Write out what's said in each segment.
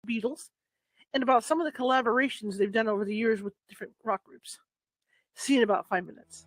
Beatles, and about some of the collaborations they've done over the years with different rock groups. See you in about 5 minutes.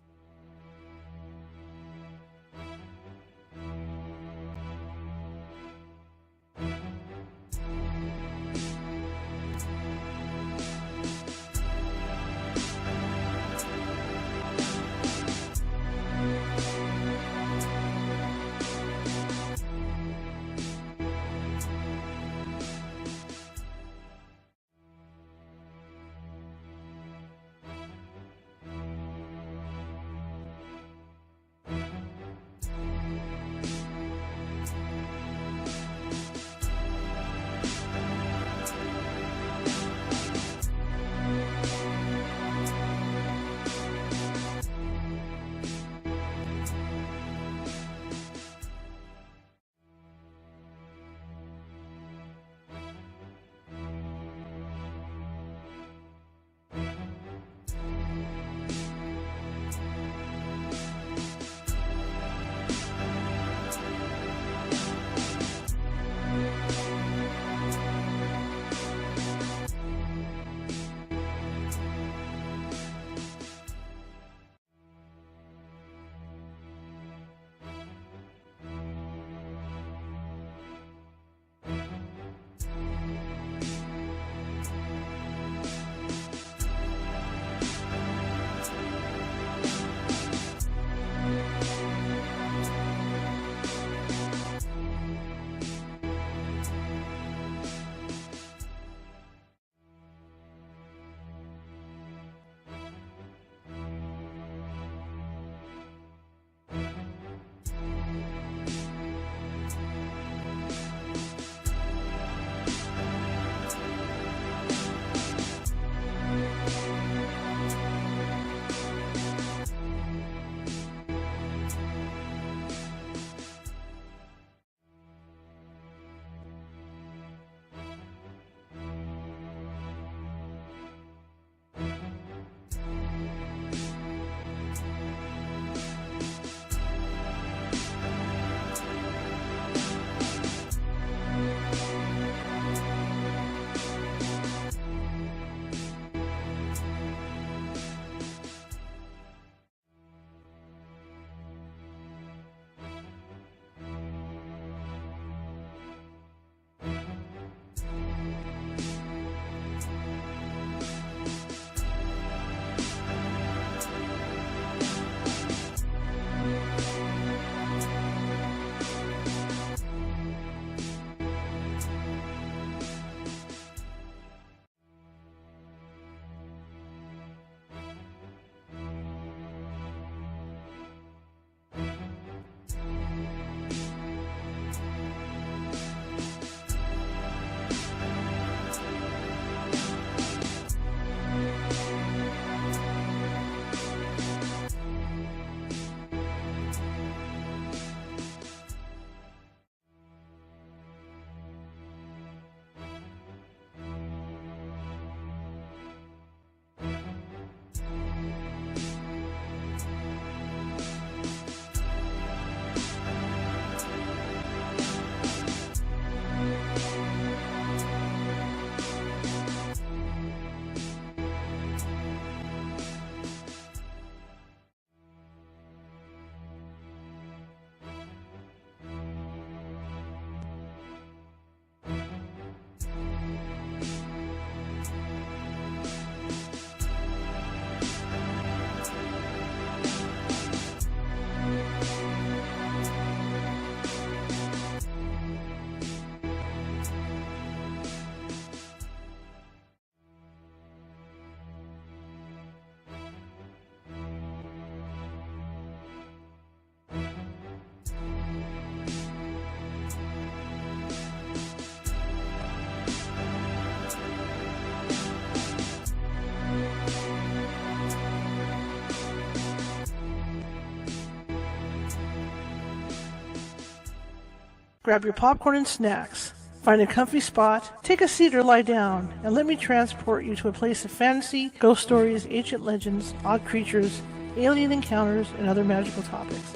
Grab your popcorn and snacks. Find a comfy spot, take a seat or lie down, and let me transport you to a place of fantasy, ghost stories, ancient legends, odd creatures, alien encounters, and other magical topics.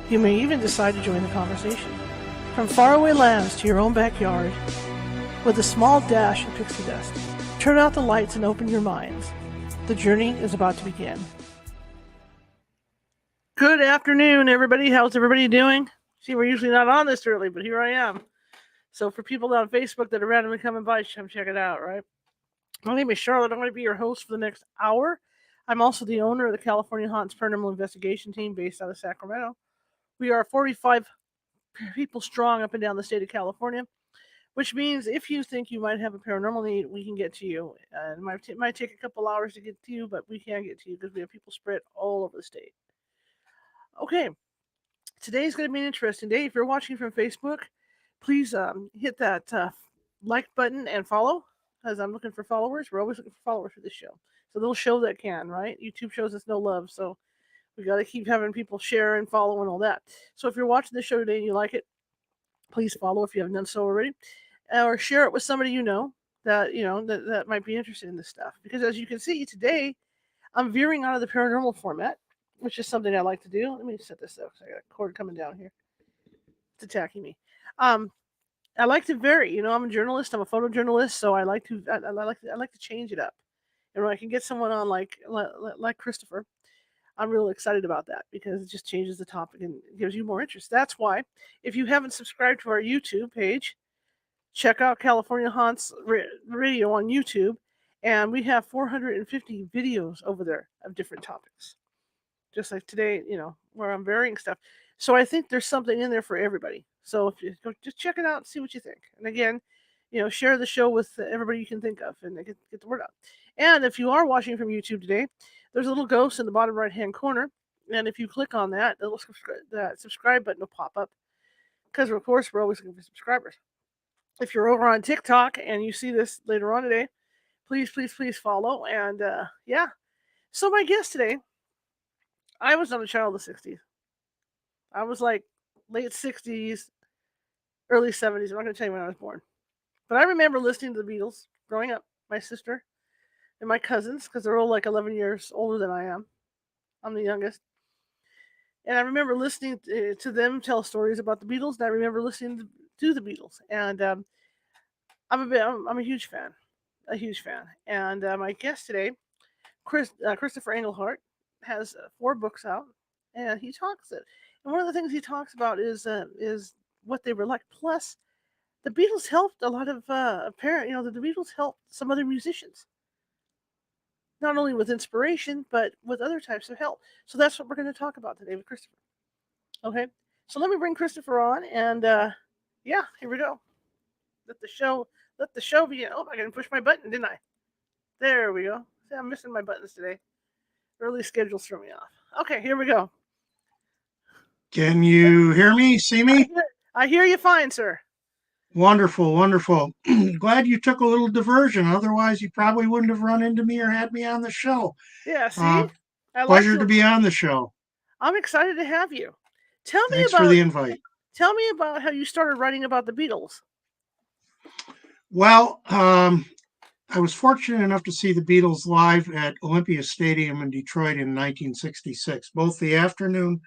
You may even decide to join the conversation. From faraway lands to your own backyard, with a small dash of pixie dust. Turn out the lights and open your minds. The journey is about to begin. Good afternoon, everybody. How's everybody doing? See, we're usually not on this early, but here I am. So for people on Facebook that are randomly coming by, come check it out, right? My name is Charlotte. I'm going to be your host for the next hour. I'm also the owner of the California Haunts Paranormal Investigation Team based out of Sacramento. We are 45 people strong up and down the state of California, which means if you think you might have a paranormal need, we can get to you. It might take a couple hours to get to you, but we can get to you because we have people spread all over the state. Okay, today's going to be an interesting day. If you're watching from Facebook, please hit that like button and follow, because I'm looking for followers. We're always looking for followers for this show. It's a little show that can, right? YouTube shows us no love, so we got to keep having people share and follow and all that. So if you're watching the show today and you like it, please follow if you haven't done so already, or share it with somebody that might be interested in this stuff. Because as you can see today, I'm veering out of the paranormal format, which is something I like to do. Let me set this up. So I got a cord coming down here. It's attacking me. I like to vary. I'm a journalist. I'm a photojournalist, so I like to change it up. And when I can get someone on like Kristofer, I'm really excited about that because it just changes the topic and gives you more interest. That's why, if you haven't subscribed to our YouTube page, check out California Haunts Radio on YouTube, and we have 450 videos over there of different topics. Just like today, where I'm varying stuff. So I think there's something in there for everybody. So if you go, just check it out and see what you think. And again, share the show with everybody you can think of and get the word out. And if you are watching from YouTube today, there's a little ghost in the bottom right-hand corner. And if you click on that, that subscribe button will pop up. Because, of course, we're always looking for subscribers. If you're over on TikTok and you see this later on today, please, please, please follow. And, yeah. So my guest today, I was not a child of the 60s. I was like late 60s, early 70s. I'm not going to tell you when I was born. But I remember listening to the Beatles growing up. My sister and my cousins, because they're all like 11 years older than I am. I'm the youngest. And I remember listening to them tell stories about the Beatles, and I remember listening to the Beatles. And I'm a huge fan, And my guest today, Kristofer Engelhardt, has 4 books out, and he talks it. And one of the things he talks about is what they were like. Plus, the Beatles helped a lot of the Beatles helped some other musicians, not only with inspiration but with other types of help. So that's what we're going to talk about today with Kristofer. Okay, so let me bring Kristofer on, and yeah, here we go. Let the show begin. Oh, I didn't push my button, didn't I? There we go. See, I'm missing my buttons today. Early schedules throw me off. Okay, here we go. Can you hear me, see me? I hear you fine, sir. Wonderful, wonderful. Glad you took a little diversion. Otherwise, you probably wouldn't have run into me or had me on the show. Yeah, see? Pleasure to be on the show. I'm excited to have you. Thanks for the invite. Tell me about how you started writing about the Beatles. Well, I was fortunate enough to see the Beatles live at Olympia Stadium in Detroit in 1966, both the afternoon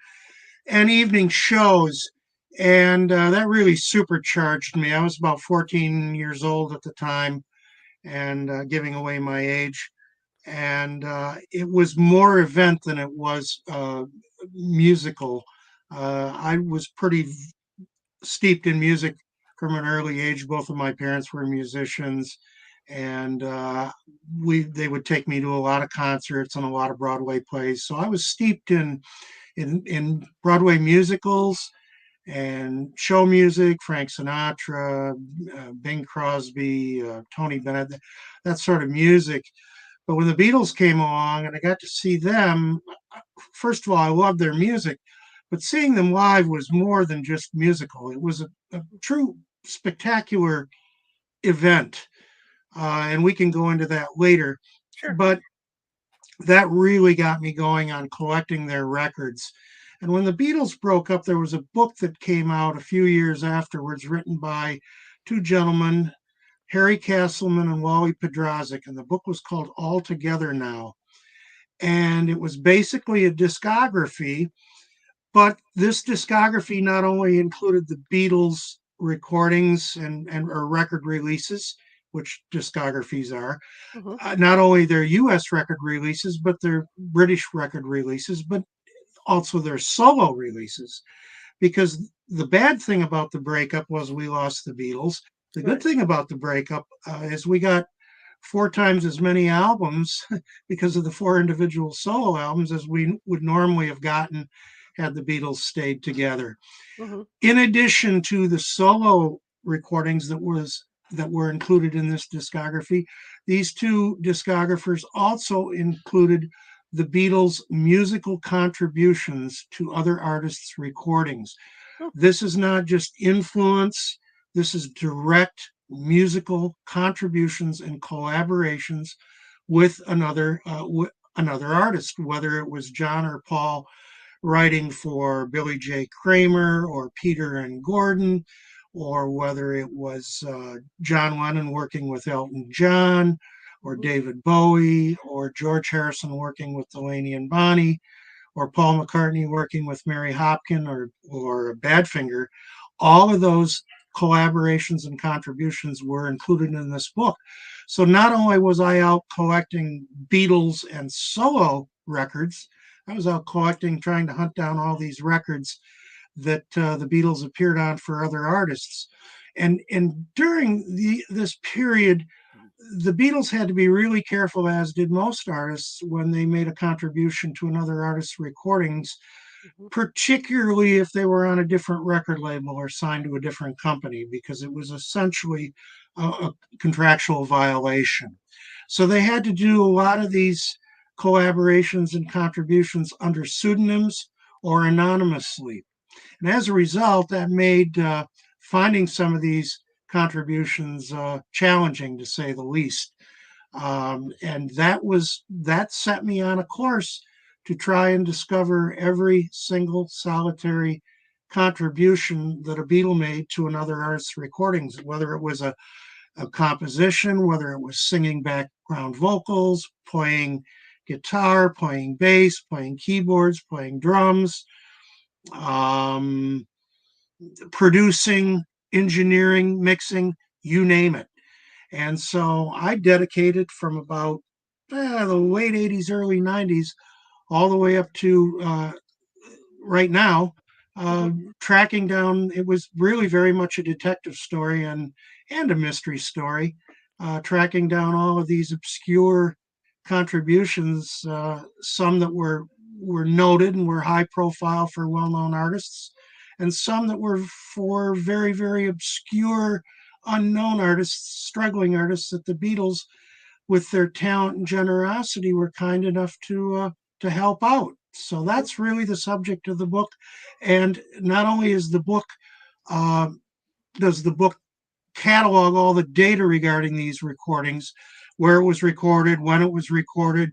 and evening shows. And that really supercharged me. I was about 14 years old at the time and giving away my age. And it was more event than it was musical. I was pretty steeped in music from an early age. Both of my parents were musicians, and they would take me to a lot of concerts and a lot of Broadway plays. So I was steeped in Broadway musicals and show music, Frank Sinatra, Bing Crosby, Tony Bennett, that sort of music. But when the Beatles came along and I got to see them, first of all, I loved their music, but seeing them live was more than just musical. It was a true spectacular event. And we can go into that later. Sure. But that really got me going on collecting their records. And when the Beatles broke up, there was a book that came out a few years afterwards, written by 2 gentlemen, Harry Castleman and Wally Podrazik, and the book was called All Together Now. And it was basically a discography, but this discography not only included the Beatles recordings and or record releases, which discographies are. Mm-hmm. Not only their U.S. record releases, but their British record releases, but also their solo releases. Because the bad thing about the breakup was we lost the Beatles. The good Right. thing about the breakup is we got four times as many albums because of the four individual solo albums as we would normally have gotten had the Beatles stayed together. Mm-hmm. In addition to the solo recordings that were included in this discography, these two discographers also included the Beatles' musical contributions to other artists' recordings. Oh, This is not just influence, this is direct musical contributions and collaborations with another artist, whether it was John or Paul writing for Billy J. Kramer or Peter and Gordon, or whether it was John Lennon working with Elton John, or mm-hmm. David Bowie, or George Harrison working with Delaney and Bonnie, or Paul McCartney working with Mary Hopkin or Badfinger. All of those collaborations and contributions were included in this book. So not only was I out collecting Beatles and solo records, I was out collecting, trying to hunt down all these records that the Beatles appeared on for other artists. And during this period, the Beatles had to be really careful, as did most artists, when they made a contribution to another artist's recordings, Mm-hmm. particularly if they were on a different record label or signed to a different company, because it was essentially a contractual violation. So they had to do a lot of these collaborations and contributions under pseudonyms or anonymously. And as a result, that made finding some of these contributions challenging, to say the least. And that set me on a course to try and discover every single solitary contribution that a Beatle made to another artist's recordings, whether it was a composition, whether it was singing background vocals, playing guitar, playing bass, playing keyboards, playing drums, um, producing, engineering, mixing, you name it. And so I dedicated from about the late 80s, early 90s, all the way up to right now, Mm-hmm. tracking down. It was really very much a detective story and a mystery story, tracking down all of these obscure contributions, some that were noted and were high profile for well-known artists, and some that were for very, very obscure, unknown artists, struggling artists that the Beatles, with their talent and generosity, were kind enough to help out. So that's really the subject of the book. And not only is the book uh, does the book catalog all the data regarding these recordings, where it was recorded, when it was recorded,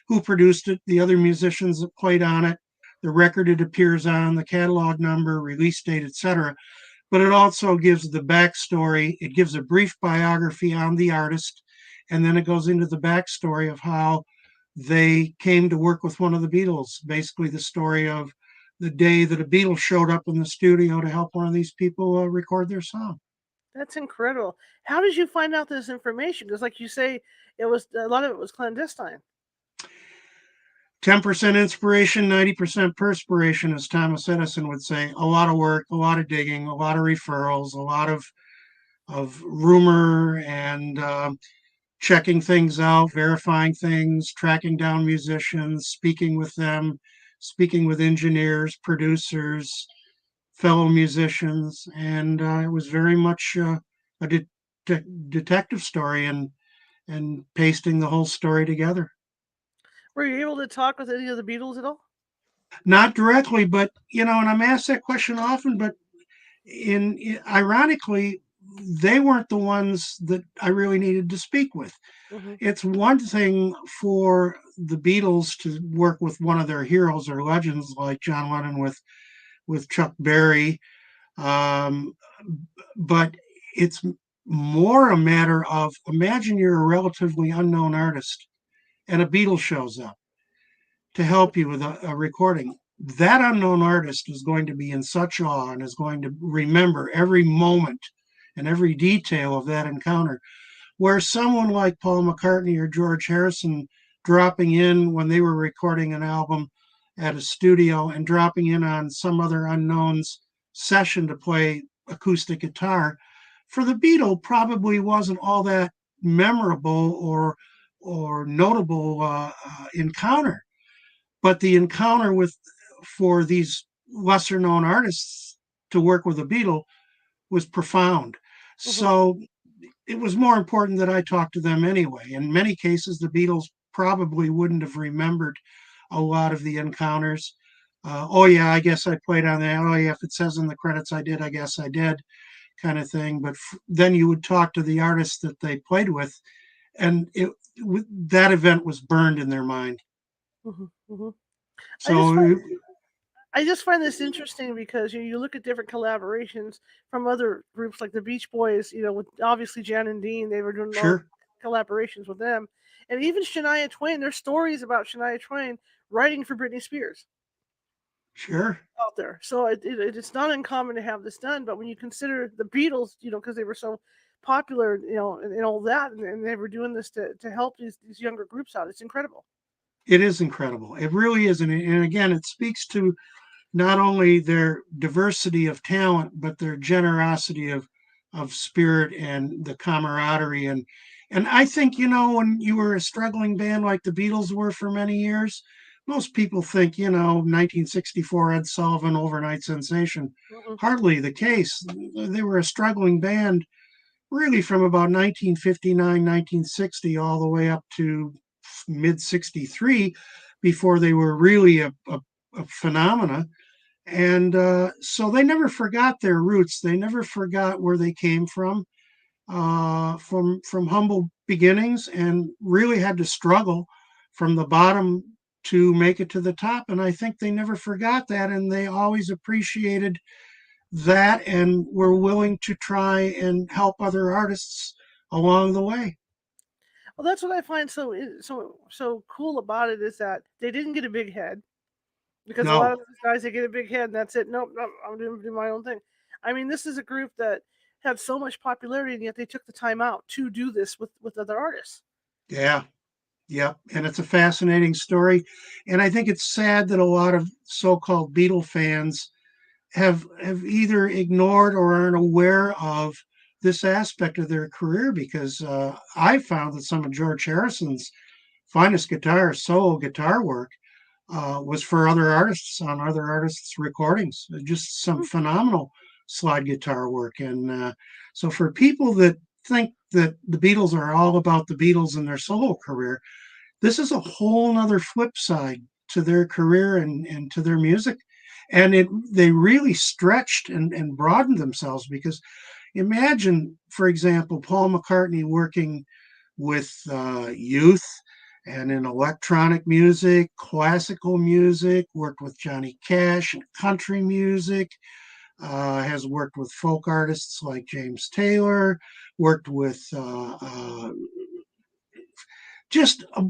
who produced it, the other musicians that played on it, the record it appears on, the catalog number, release date, etc. But it also gives the backstory. It gives a brief biography on the artist, and then it goes into the backstory of how they came to work with one of the Beatles. Basically, the story of the day that a Beatle showed up in the studio to help one of these people record their song. That's incredible. How did you find out this information? Because, like you say, it was a lot of it was clandestine. 10% inspiration, 90% perspiration, as Thomas Edison would say. A lot of work, a lot of digging, a lot of referrals, a lot of rumor and checking things out, verifying things, tracking down musicians, speaking with them, speaking with engineers, producers, fellow musicians. And it was very much a detective story and pasting the whole story together. Were you able to talk with any of the Beatles at all? Not directly, but and I'm asked that question often, but ironically, they weren't the ones that I really needed to speak with. Mm-hmm. It's one thing for the Beatles to work with one of their heroes or legends like John Lennon with Chuck Berry, um, but it's more a matter of, imagine you're a relatively unknown artist and a Beatle shows up to help you with a recording. that unknown artist is going to be in such awe and is going to remember every moment and every detail of that encounter. Where someone like Paul McCartney or George Harrison dropping in when they were recording an album at a studio and dropping in on some other unknown's session to play acoustic guitar, for the Beatles probably wasn't all that memorable or notable encounter. But the encounter with for these lesser known artists to work with the Beatles was profound. Hmm. So it was more important that I talk to them anyway. In many cases, the Beatles probably wouldn't have remembered a lot of the encounters. Oh, yeah, I guess I played on that. Oh, yeah, if it says in the credits I did, I guess I did, kind of thing. But then you would talk to the artists that they played with, and that event was burned in their mind. Hmm. Hmm. I just find So, I just find this interesting because you look at different collaborations from other groups like the Beach Boys, with obviously Jan and Dean, they were doing a lot of sure, collaborations with them. And even Shania Twain, there's stories about Shania Twain writing for Britney Spears sure. out there. So it's not uncommon to have this done. But when you consider the Beatles, because they were so popular, and all that, and they were doing this to help these younger groups out, it's incredible. It is incredible. It really is. And again, it speaks to not only their diversity of talent, but their generosity of spirit and the camaraderie. And I think, when you were a struggling band like the Beatles were for many years, most people think, 1964 Ed Sullivan overnight sensation. Hmm. Hardly the case. They were a struggling band really from about 1959, 1960, all the way up to mid 63 before they were really a phenomena. And so they never forgot their roots. They never forgot where they came from humble beginnings, and really had to struggle from the bottom to make it to the top. And I think they never forgot that, and they always appreciated that, and were willing to try and help other artists along the way. Well, that's what I find so cool about it is that they didn't get a big head. Because a lot No, of those guys, they get a big head and that's it. Nope, nope, I'm doing do my own thing. I mean, this is a group that had so much popularity, and yet they took the time out to do this with other artists. yeah, yeah, and it's a fascinating story, and I think it's sad that a lot of so-called Beatle fans have either ignored or aren't aware of this aspect of their career, because I found that some of George Harrison's finest solo guitar work was for other artists on other artists' recordings. Just some Mhm. phenomenal slide guitar work. And so, for people that think that the Beatles are all about the Beatles and their solo career, this is a whole nother flip side to their career and to their music. And they really stretched and broadened themselves, because imagine, for example, Paul McCartney working with youth and in electronic music, classical music, worked with Johnny Cash and country music, has worked with folk artists like James Taylor, worked with just a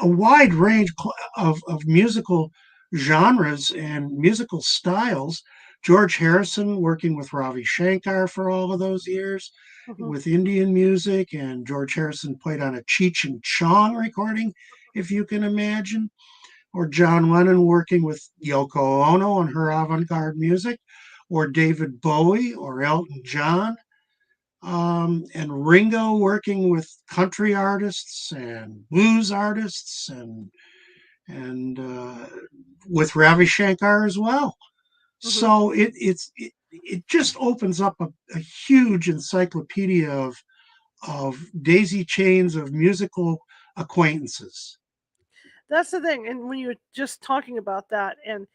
wide range of musical genres and musical styles. George Harrison working with Ravi Shankar for all of those years Mhm. with Indian music, and George Harrison played on a Cheech and Chong recording, if you can imagine, or John Lennon working with Yoko Ono on her avant garde music, or David Bowie or Elton John, and Ringo working with country artists and blues artists, and with Ravi Shankar as well. Mhm. So it just opens up a huge encyclopedia of daisy chains of musical acquaintances. That's the thing. And when you're just talking about that, and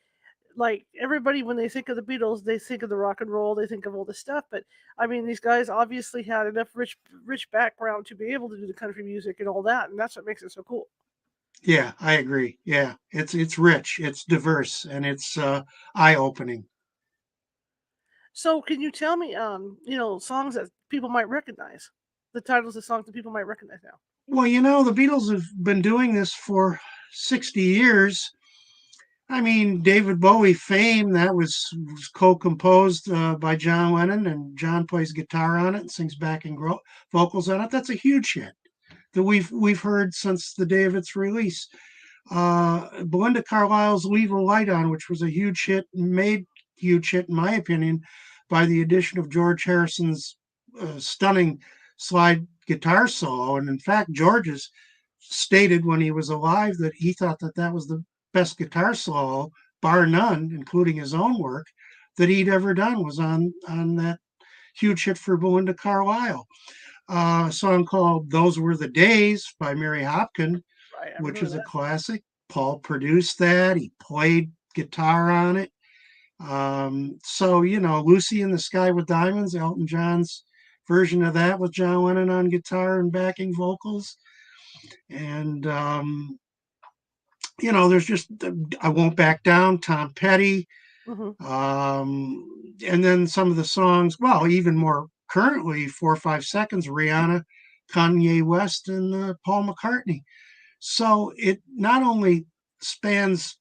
like everybody, when they think of the Beatles, they think of the rock and roll, they think of all this stuff. But I mean, these guys obviously had enough rich background to be able to do the country music and all that, and that's what makes it so cool. Yeah, I agree. Yeah, it's rich, it's diverse, and it's eye opening. So, can you tell me, songs that people might recognize? The titles of songs that people might recognize now. Well, the Beatles have been doing this for 60 years. I mean, David Bowie Fame, that was co-composed by John Lennon, and John plays guitar on it and sings backing vocals on it. That's a huge hit that we've heard since the day of its release. Belinda Carlisle's "Leave a Light On," which was a huge hit, made huge hit in my opinion by the addition of George Harrison's stunning slide guitar solo. And in fact, George's stated when he was alive that he thought that that was the best guitar solo, bar none, including his own work, that he'd ever done was on that huge hit for Belinda Carlisle. A song called "Those Were the Days" by Mary Hopkin, Right, I which remember is a that. classic. Paul produced that. He played guitar on it. So, Lucy in the Sky with Diamonds, Elton John's version of that with John Lennon on guitar and backing vocals. And, there's just "I Won't Back Down," Tom Petty. Hmm. And then some of the songs, well, even more currently, 4 or 5 seconds, Rihanna, Kanye West, and Paul McCartney. So it not only spans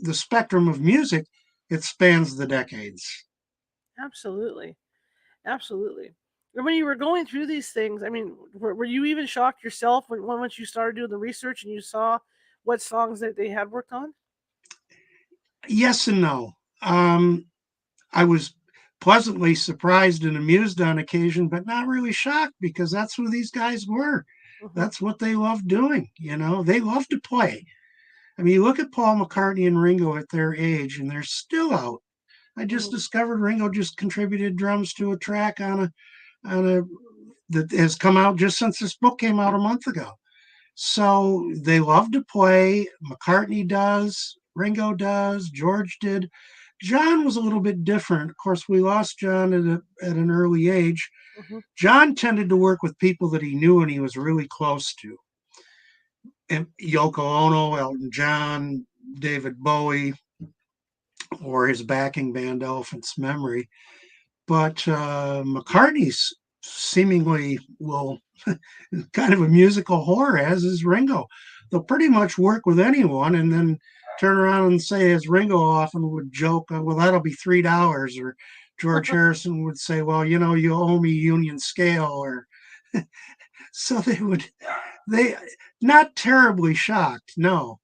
the spectrum of music, it spans the decades. Absolutely. Absolutely. And when you were going through these things, I mean, were you even shocked yourself when once you started doing the research and you saw what songs that they had worked on? Yes and no. I was pleasantly surprised and amused on occasion, but not really shocked because that's who these guys were. Hmm. That's what they loved doing. They love to play. I mean, you look at Paul McCartney and Ringo at their age, and they're still out. I just Hmm. discovered Ringo just contributed drums to a track on a that has come out just since this book came out a month ago. So they love to play. McCartney does, Ringo does, George did. John was a little bit different. Of course, we lost John at an early age. Hmm. John tended to work with people that he knew and he was really close to. And Yoko Ono, Elton John, David Bowie, or his backing band Elephant's Memory. But McCartney's seemingly will kind of a musical whore, as is Ringo. They'll pretty much work with anyone and then turn around and say, as Ringo often would joke, well, that'll be $3. Or George Harrison would say, well, you owe me Union Scale. Or so they not terribly shocked. No.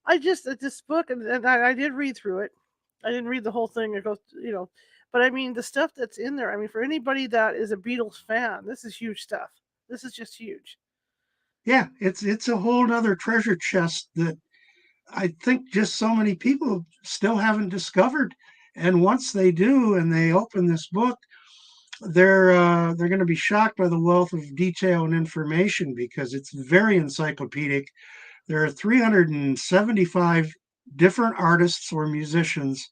I just this book, and I did read through it. I didn't read the whole thing. It goes, but I mean the stuff that's in there. I mean, for anybody that is a Beatles fan, this is huge stuff. This is just huge. Yeah, it's a whole other treasure chest that I think just so many people still haven't discovered. And once they do, and they open this book, they're going to be shocked by the wealth of detail and information because it's very encyclopedic. There are 375 different artists or musicians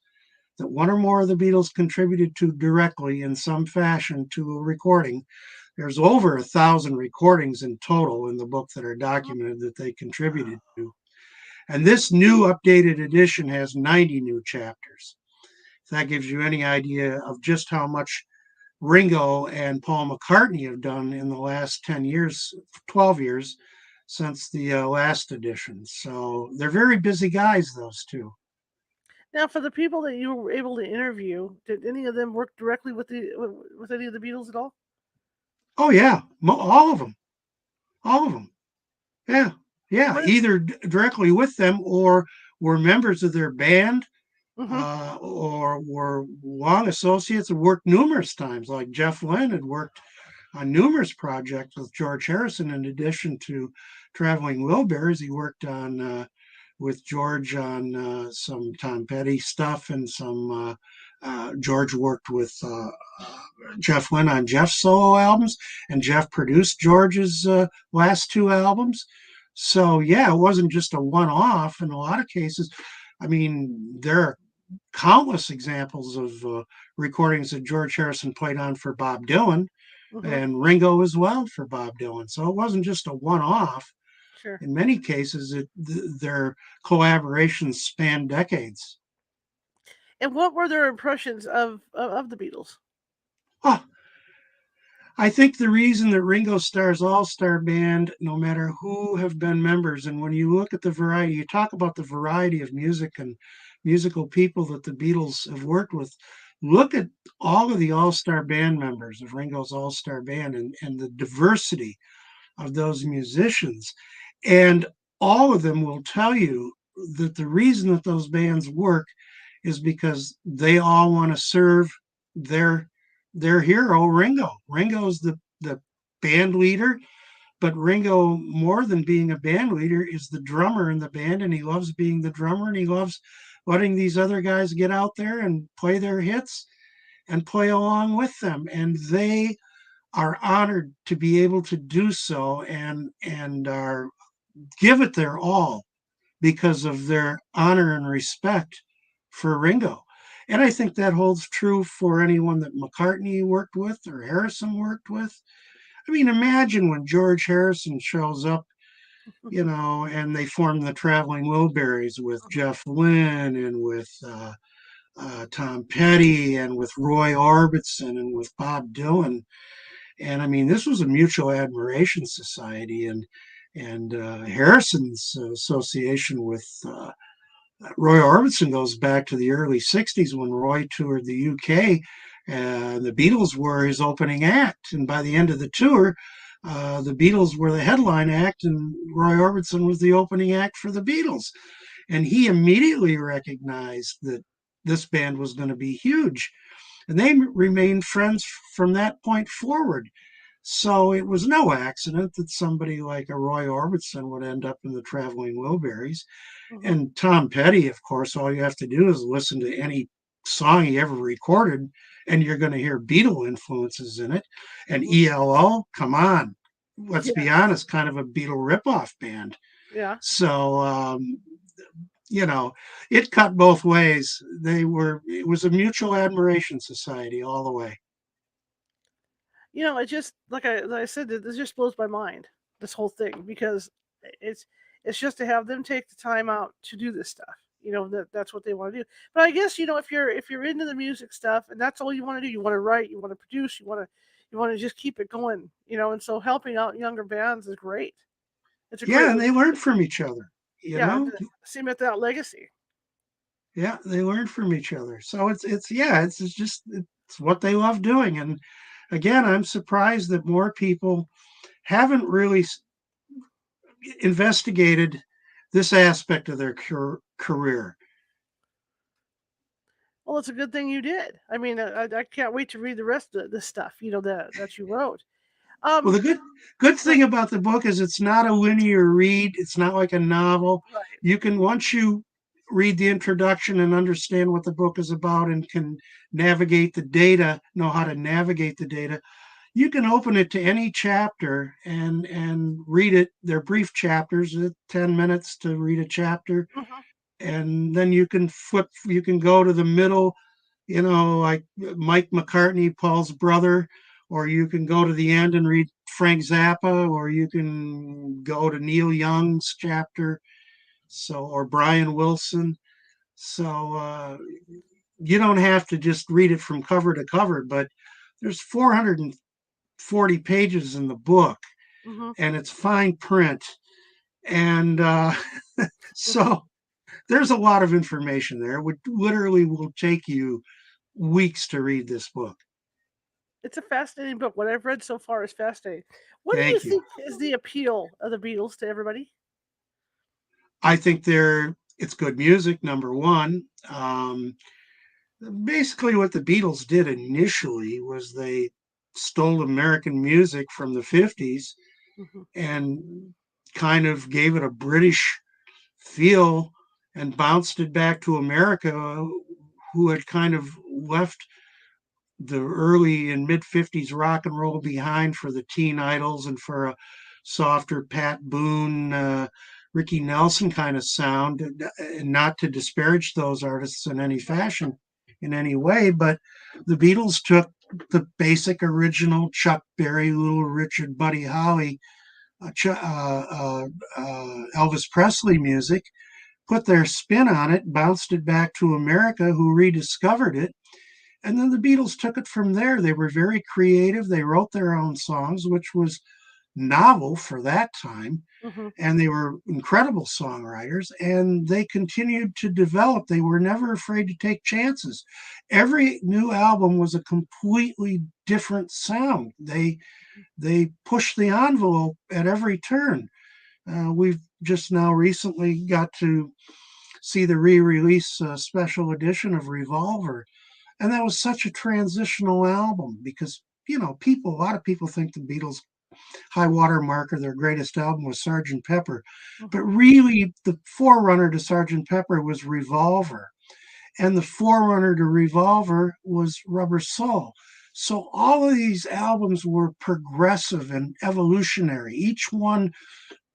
that one or more of the Beatles contributed to directly in some fashion to a recording. There's over 1,000 recordings in total in the book that are documented that they contributed to. And this new updated edition has 90 new chapters. If that gives you any idea of just how much Ringo and Paul McCartney have done in the last 10 years, 12 years since the last edition. So they're very busy guys, those two. Now, for the people that you were able to interview, did any of them work directly with any of the Beatles at all? Oh, yeah, all of them, all of them. Yeah, And yeah, what is? either directly with them or were members of their band Mm-hmm. or were long associates and worked numerous times. Like Jeff Lynne had worked on numerous projects with George Harrison. In addition to Traveling Wilburys, he worked on with George on some Tom Petty stuff and some. George worked with Jeff Lynne on Jeff's solo albums, and Jeff produced George's last two albums. So yeah, it wasn't just a one-off. In a lot of cases, I mean, there are countless examples of recordings that George Harrison played on for Bob Dylan Mm-hmm. and Ringo as well for Bob Dylan. So it wasn't just a one-off. Sure. In many cases, their collaborations span decades. And what were their impressions of the Beatles? Oh, I think the reason that Ringo Starr's all-star band, no matter who have been members, and when you look at the variety, you talk about the variety of music and musical people that the Beatles have worked with. Look at all of the all-star band members of Ringo's all-star band and the diversity of those musicians. And all of them will tell you that the reason that those bands work is because they all want to serve their their hero, Ringo. Ringo's the band leader, but Ringo, more than being a band leader, is the drummer in the band, and he loves being the drummer, and he loves letting these other guys get out there and play their hits and play along with them. And they are honored to be able to do so and are give it their all because of their honor and respect for Ringo. And I think that holds true for anyone that McCartney worked with or Harrison worked with. I mean, imagine when George Harrison shows up, and they form the Traveling Wilburys with Jeff Lynne and with Tom Petty and with Roy Orbison and with Bob Dylan. And I mean, this was a mutual admiration society, and Harrison's association with Roy Orbison goes back to the early 60s when Roy toured the UK. The Beatles were his opening act. And by the end of the tour, the Beatles were the headline act, and Roy Orbison was the opening act for the Beatles. And he immediately recognized that this band was going to be huge. And they remained friends from that point forward. So it was no accident that somebody like a Roy Orbison would end up in the Traveling Wilburys. Mm-hmm. And Tom Petty, of course, all you have to do is listen to any song he ever recorded, and you're going to hear Beatle influences in it. And ELO, come on, let's be honest, kind of a Beatle ripoff band. Yeah. So, it cut both ways. It was a mutual admiration society all the way. It just like I said, this just blows my mind. This whole thing, because it's it's just to have them take the time out to do this stuff. That's what they want to do. But I guess if you're into the music stuff and that's all you want to do, you want to write, you want to produce, you want to just keep it going. And so helping out younger bands is great. It's a great Yeah, and they learned from each other. You yeah, know, to cement that legacy. yeah, they learned from each other. So it's what they love doing. And again, I'm surprised that more people haven't really investigated this aspect of their career. Well, it's a good thing you did. I mean, I can't wait to read the rest of this stuff. That you wrote. Well, Um, the good thing about the book is it's not a linear read. It's not like a novel. right. You can, once you read the introduction and understand what the book is about and can navigate the data, know how to navigate the data, you can open it to any chapter and read it. They're brief chapters, 10 minutes to read a chapter, Mhm. and then you can go to the middle, like Mike McCartney, Paul's brother, or you can go to the end and read Frank Zappa, or you can go to Neil Young's chapter, or Brian Wilson. So you don't have to just read it from cover to cover, but there's 440 pages in the book, Mhm. and it's fine print. And Mhm. so there's a lot of information there. It would literally will take you weeks to read this book. It's a fascinating book. What I've read so far is fascinating. What do you Thank you. think is the appeal of the Beatles to everybody? I think it's good music, number one. Basically, what the Beatles did initially was they stole American music from the 50s Mhm. and kind of gave it a British feel and bounced it back to America, who had kind of left the early and mid 50s rock and roll behind for the teen idols and for a softer Pat Boone, Ricky Nelson kind of sound, and not to disparage those artists in any fashion, in any way, but the Beatles took the basic original Chuck Berry, Little Richard, Buddy Holly, Elvis Presley music, put their spin on it, bounced it back to America, who rediscovered it, And then the Beatles took it from there. They were very creative. They wrote their own songs, which was novel for that time. Mm-hmm. And they were incredible songwriters, and they continued to develop. They were never afraid to take chances. Every new album was a completely different sound. They pushed the envelope at every turn. We've just now recently got to see the re-release special edition of Revolver, and that was such a transitional album because a lot of people think the Beatles high water mark or their greatest album was Sgt. Pepper, but Mm-hmm. really the forerunner to Sgt. Pepper was Revolver, and the forerunner to Revolver was Rubber Soul. So all of these albums were progressive and evolutionary. Each one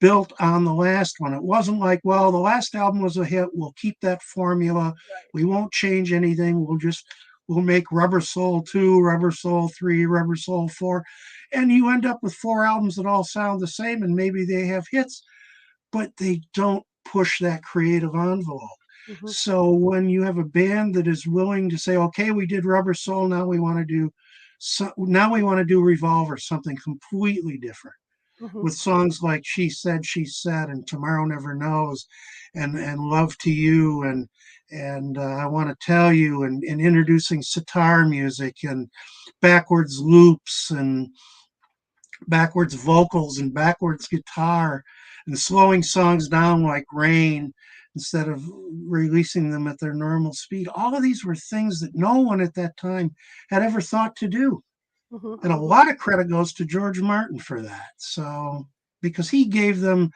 built on the last one. It wasn't like, well, the last album was a hit. We'll keep that formula. Right. We won't change anything. We'll make Rubber Soul 2, Rubber Soul 3, Rubber Soul 4. And you end up with 4 albums that all sound the same and maybe they have hits, but they don't push that creative envelope. Mm-hmm. So when you have a band that is willing to say, okay, we did Rubber Soul, now we want to do Revolver, something completely different Mm-hmm. with songs like She Said, and Tomorrow Never Knows, and Love to You, and I Want to Tell You, and introducing sitar music and backwards loops and backwards vocals and backwards guitar, and slowing songs down like Rain instead of releasing them at their normal speed. All of these were things that no one at that time had ever thought to do. And a Mm-hmm. lot of credit goes to George Martin for that. So, because he gave them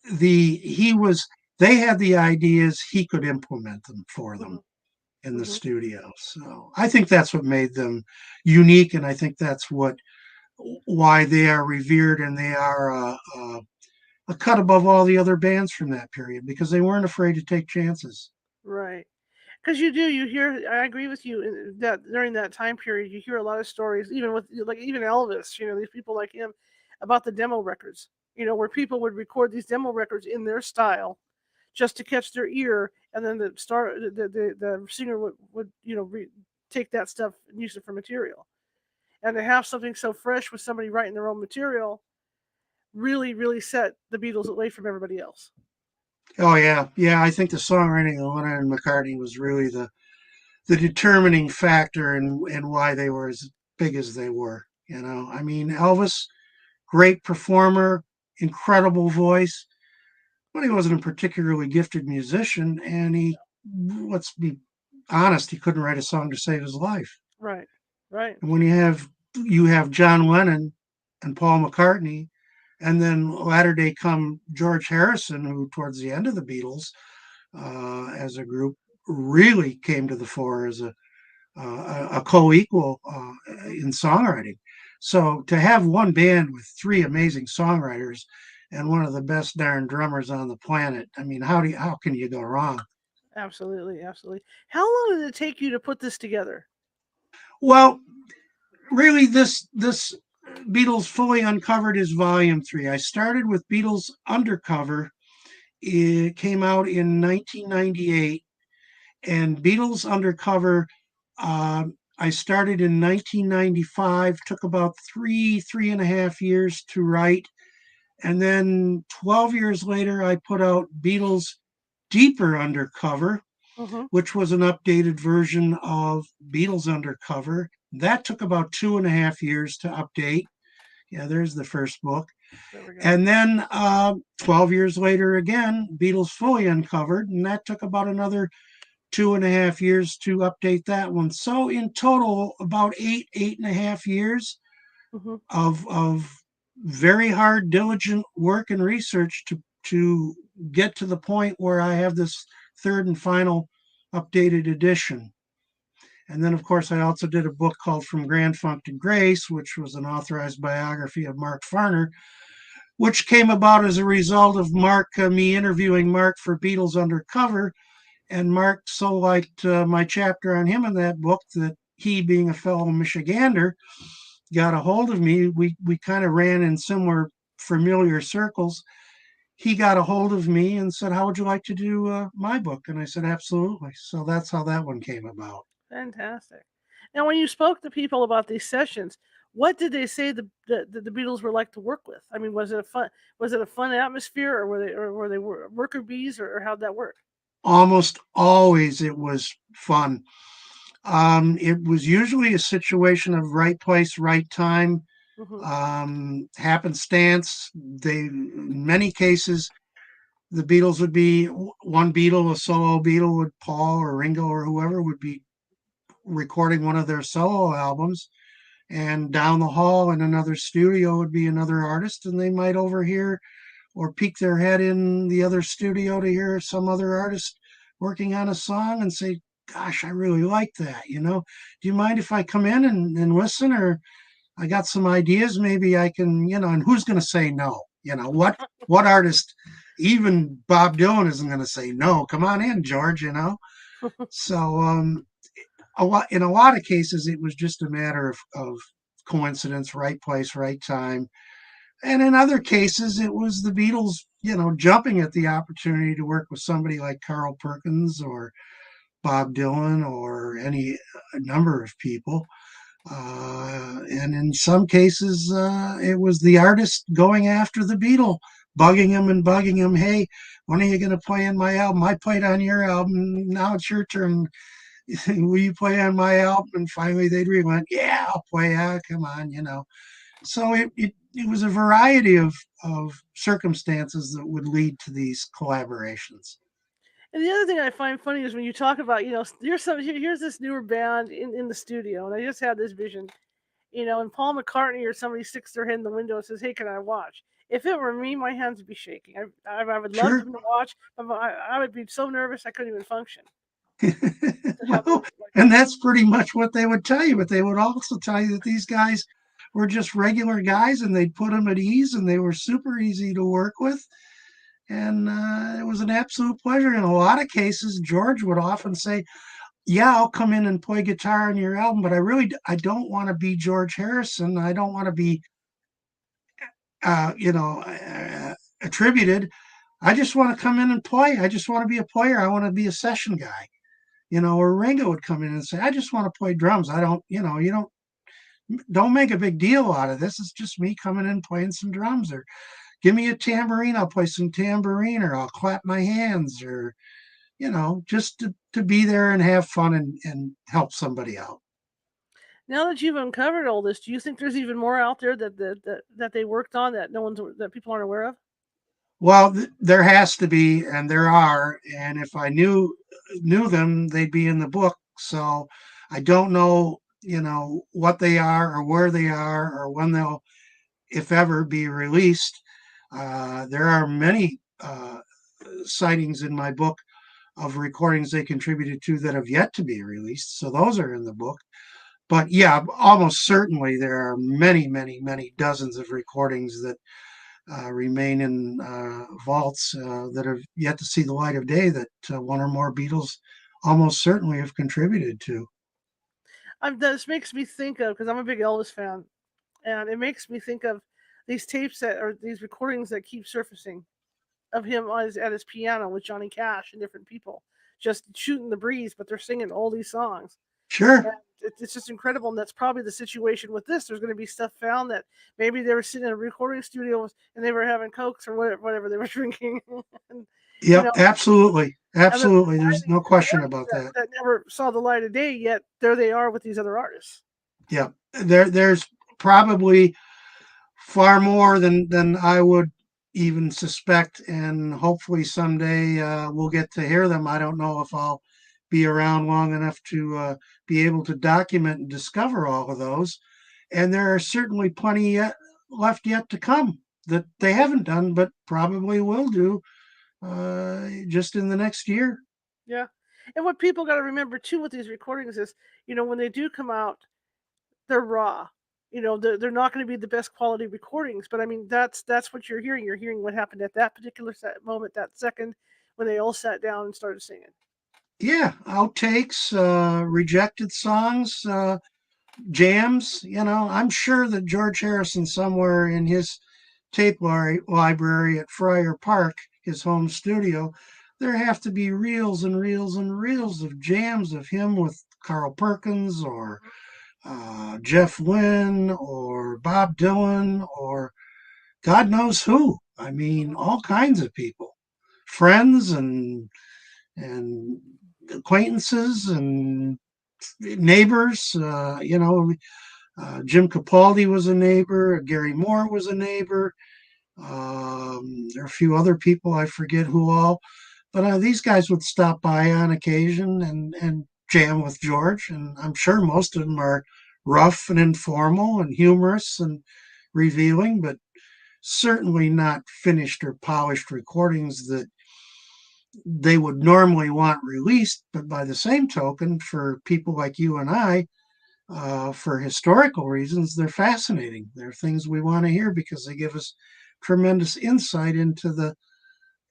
he was, they had the ideas, he could implement them for Mm-hmm. them in the Mm-hmm. studio. So, I think that's what made them unique. And I think that's why they are revered, and they are a cut above all the other bands from that period because they weren't afraid to take chances. Right. Because you hear, I agree with you that during that time period, you hear a lot of stories, even with, like, even Elvis, these people like him, about the demo records, where people would record these demo records in their style just to catch their ear, and then the singer would take that stuff and use it for material. And to have something so fresh with somebody writing their own material really, really set the Beatles away from everybody else. Oh yeah, yeah. I think the songwriting of Lennon and McCartney was really the determining factor in why they were as big as they were. I mean, Elvis, great performer, incredible voice, but he wasn't a particularly gifted musician, and let's be honest, he couldn't write a song to save his life. Right, right. And when you have John Lennon and Paul McCartney, and then latter day come George Harrison, who towards the end of the Beatles, as a group, really came to the fore as a co-equal in songwriting. So to have one band with 3 amazing songwriters and one of the best darn drummers on the planet, I mean, how can you go wrong? Absolutely, absolutely. How long did it take you to put this together? Well, really, this Beatles Fully Uncovered is volume 3. I started with Beatles Undercover. It came out in 1998, and Beatles Undercover. I started in 1995. Took about 3.5 years to write, and then 12 years later, I put out Beatles Deeper Undercover, Mm-hmm. which was an updated version of Beatles Undercover. That took about 2.5 years to update. Yeah, there's the first book. There we go. And then 12 years later, again, Beatles Fully Uncovered, and that took about another 2.5 years to update that one. So in total, about 8.5 years Mm-hmm. of very hard, diligent work and research to get to the point where I have this third and final updated edition. And then, of course, I also did a book called From Grand Funk to Grace, which was an authorized biography of Mark Farner, which came about as a result of me interviewing Mark for Beatles Undercover. And Mark so liked my chapter on him in that book that he, being a fellow Michigander, got a hold of me. We kind of ran in similar familiar circles. He got a hold of me and said, "How would you like to do my book?" And I said, "Absolutely." So that's how that one came about. Fantastic. Now, when you spoke to people about these sessions, what did they say the Beatles were like to work with? I mean, was it a fun atmosphere, or were they worker bees, or how'd that work? Almost always it was fun. It was usually a situation of right place, right time, Hmm. happenstance. In many cases, the Beatles would be one Beatle, a solo Beatle, would Paul or Ringo or whoever would be recording one of their solo albums, and down the hall in another studio would be another artist, and they might overhear or peek their head in the other studio to hear some other artist working on a song and say, "Gosh, I really like that. Do you mind if I come in and listen? Or I got some ideas. Maybe I can, and who's going to say no? What artist, even Bob Dylan isn't going to say no. Come on in, George. So, in a lot of cases, it was just a matter of coincidence, right place, right time. And in other cases, it was the Beatles, jumping at the opportunity to work with somebody like Carl Perkins or Bob Dylan or any number of people. And in some cases, it was the artist going after the Beatle, bugging him and bugging him. Hey, when are you going to play on my album? I played on your album. Now it's your turn. Will you play on my album? And finally they'd relent. Yeah, I'll play. Come on. So it was a variety of circumstances that would lead to these collaborations. And the other thing I find funny is when you talk about, here's this newer band in the studio, and I just had this vision, and Paul McCartney or somebody sticks their head in the window and says, "Hey, can I watch?" If it were me, my hands would be shaking. I would love Sure. them to watch, but I would be so nervous I couldn't even function to have them Well, like and that's pretty much what they would tell you, but they would also tell you that these guys were just regular guys and they'd put them at ease and they were super easy to work with. And it was an absolute pleasure. In a lot of cases, George would often say, "Yeah, I'll come in and play guitar on your album, but I don't want to be George Harrison. I don't want to be, uh, you know, attributed. I just want to come in and play. I just want to be a player. I want to be a session guy." Or Ringo would come in and say, "I just want to play drums. I don't, you don't make a big deal out of this. It's just me coming in playing some drums, or give me a tambourine. I'll play some tambourine, or I'll clap my hands, or just to be there and have fun and help somebody out." now that you've uncovered all this, do you think there's even more out there that they worked on that that people aren't aware of? Well, there has to be, and there are, and if I knew them, they'd be in the book. So I don't know, what they are or where they are or when they'll, if ever, be released. There are many sightings in my book of recordings they contributed to that have yet to be released. So those are in the book. But yeah, almost certainly there are many, many, many dozens of recordings that remain in vaults that have yet to see the light of day that one or more Beatles almost certainly have contributed to. This makes me think of, because I'm a big Elvis fan, and it makes me think of these tapes that or these recordings that keep surfacing of him at his piano with Johnny Cash and different people, just shooting the breeze, but they're singing all these songs. Sure. And it's just incredible, and that's probably the situation with this. There's going to be stuff found that maybe they were sitting in a recording studio and they were having cokes or whatever they were drinking, and you Yep. know, Absolutely. and then Absolutely. There's no finding question recordings about that. that never saw the light of day yet. There they are with these other artists. Yep. There's probably far more than I would even suspect, and hopefully someday we'll get to hear them. I don't know if I'll be around long enough to be able to document and discover all of those. And there are certainly plenty left yet to come that they haven't done, but probably will do just in the next year. Yeah, and what people got to remember too with these recordings is, when they do come out, they're raw. They're not going to be the best quality recordings, but I mean that's what you're hearing. You're hearing what happened at that particular moment, that second, when they all sat down and started singing. Yeah, outtakes, rejected songs, jams. I'm sure that George Harrison, somewhere in his tape library at Friar Park, his home studio, there have to be reels and reels and reels of jams of him with Carl Perkins or Jeff Lynne or Bob Dylan or God knows who. I mean, all kinds of people, friends and acquaintances and neighbors. Jim Capaldi was a neighbor. Gary Moore was a neighbor. There are a few other people, I forget who all, but these guys would stop by on occasion and jam with George. And I'm sure most of them are rough and informal and humorous and revealing, but certainly not finished or polished recordings that they would normally want released. But by the same token, for people like you and I, for historical reasons, they're fascinating. They're things we want to hear because they give us tremendous insight into the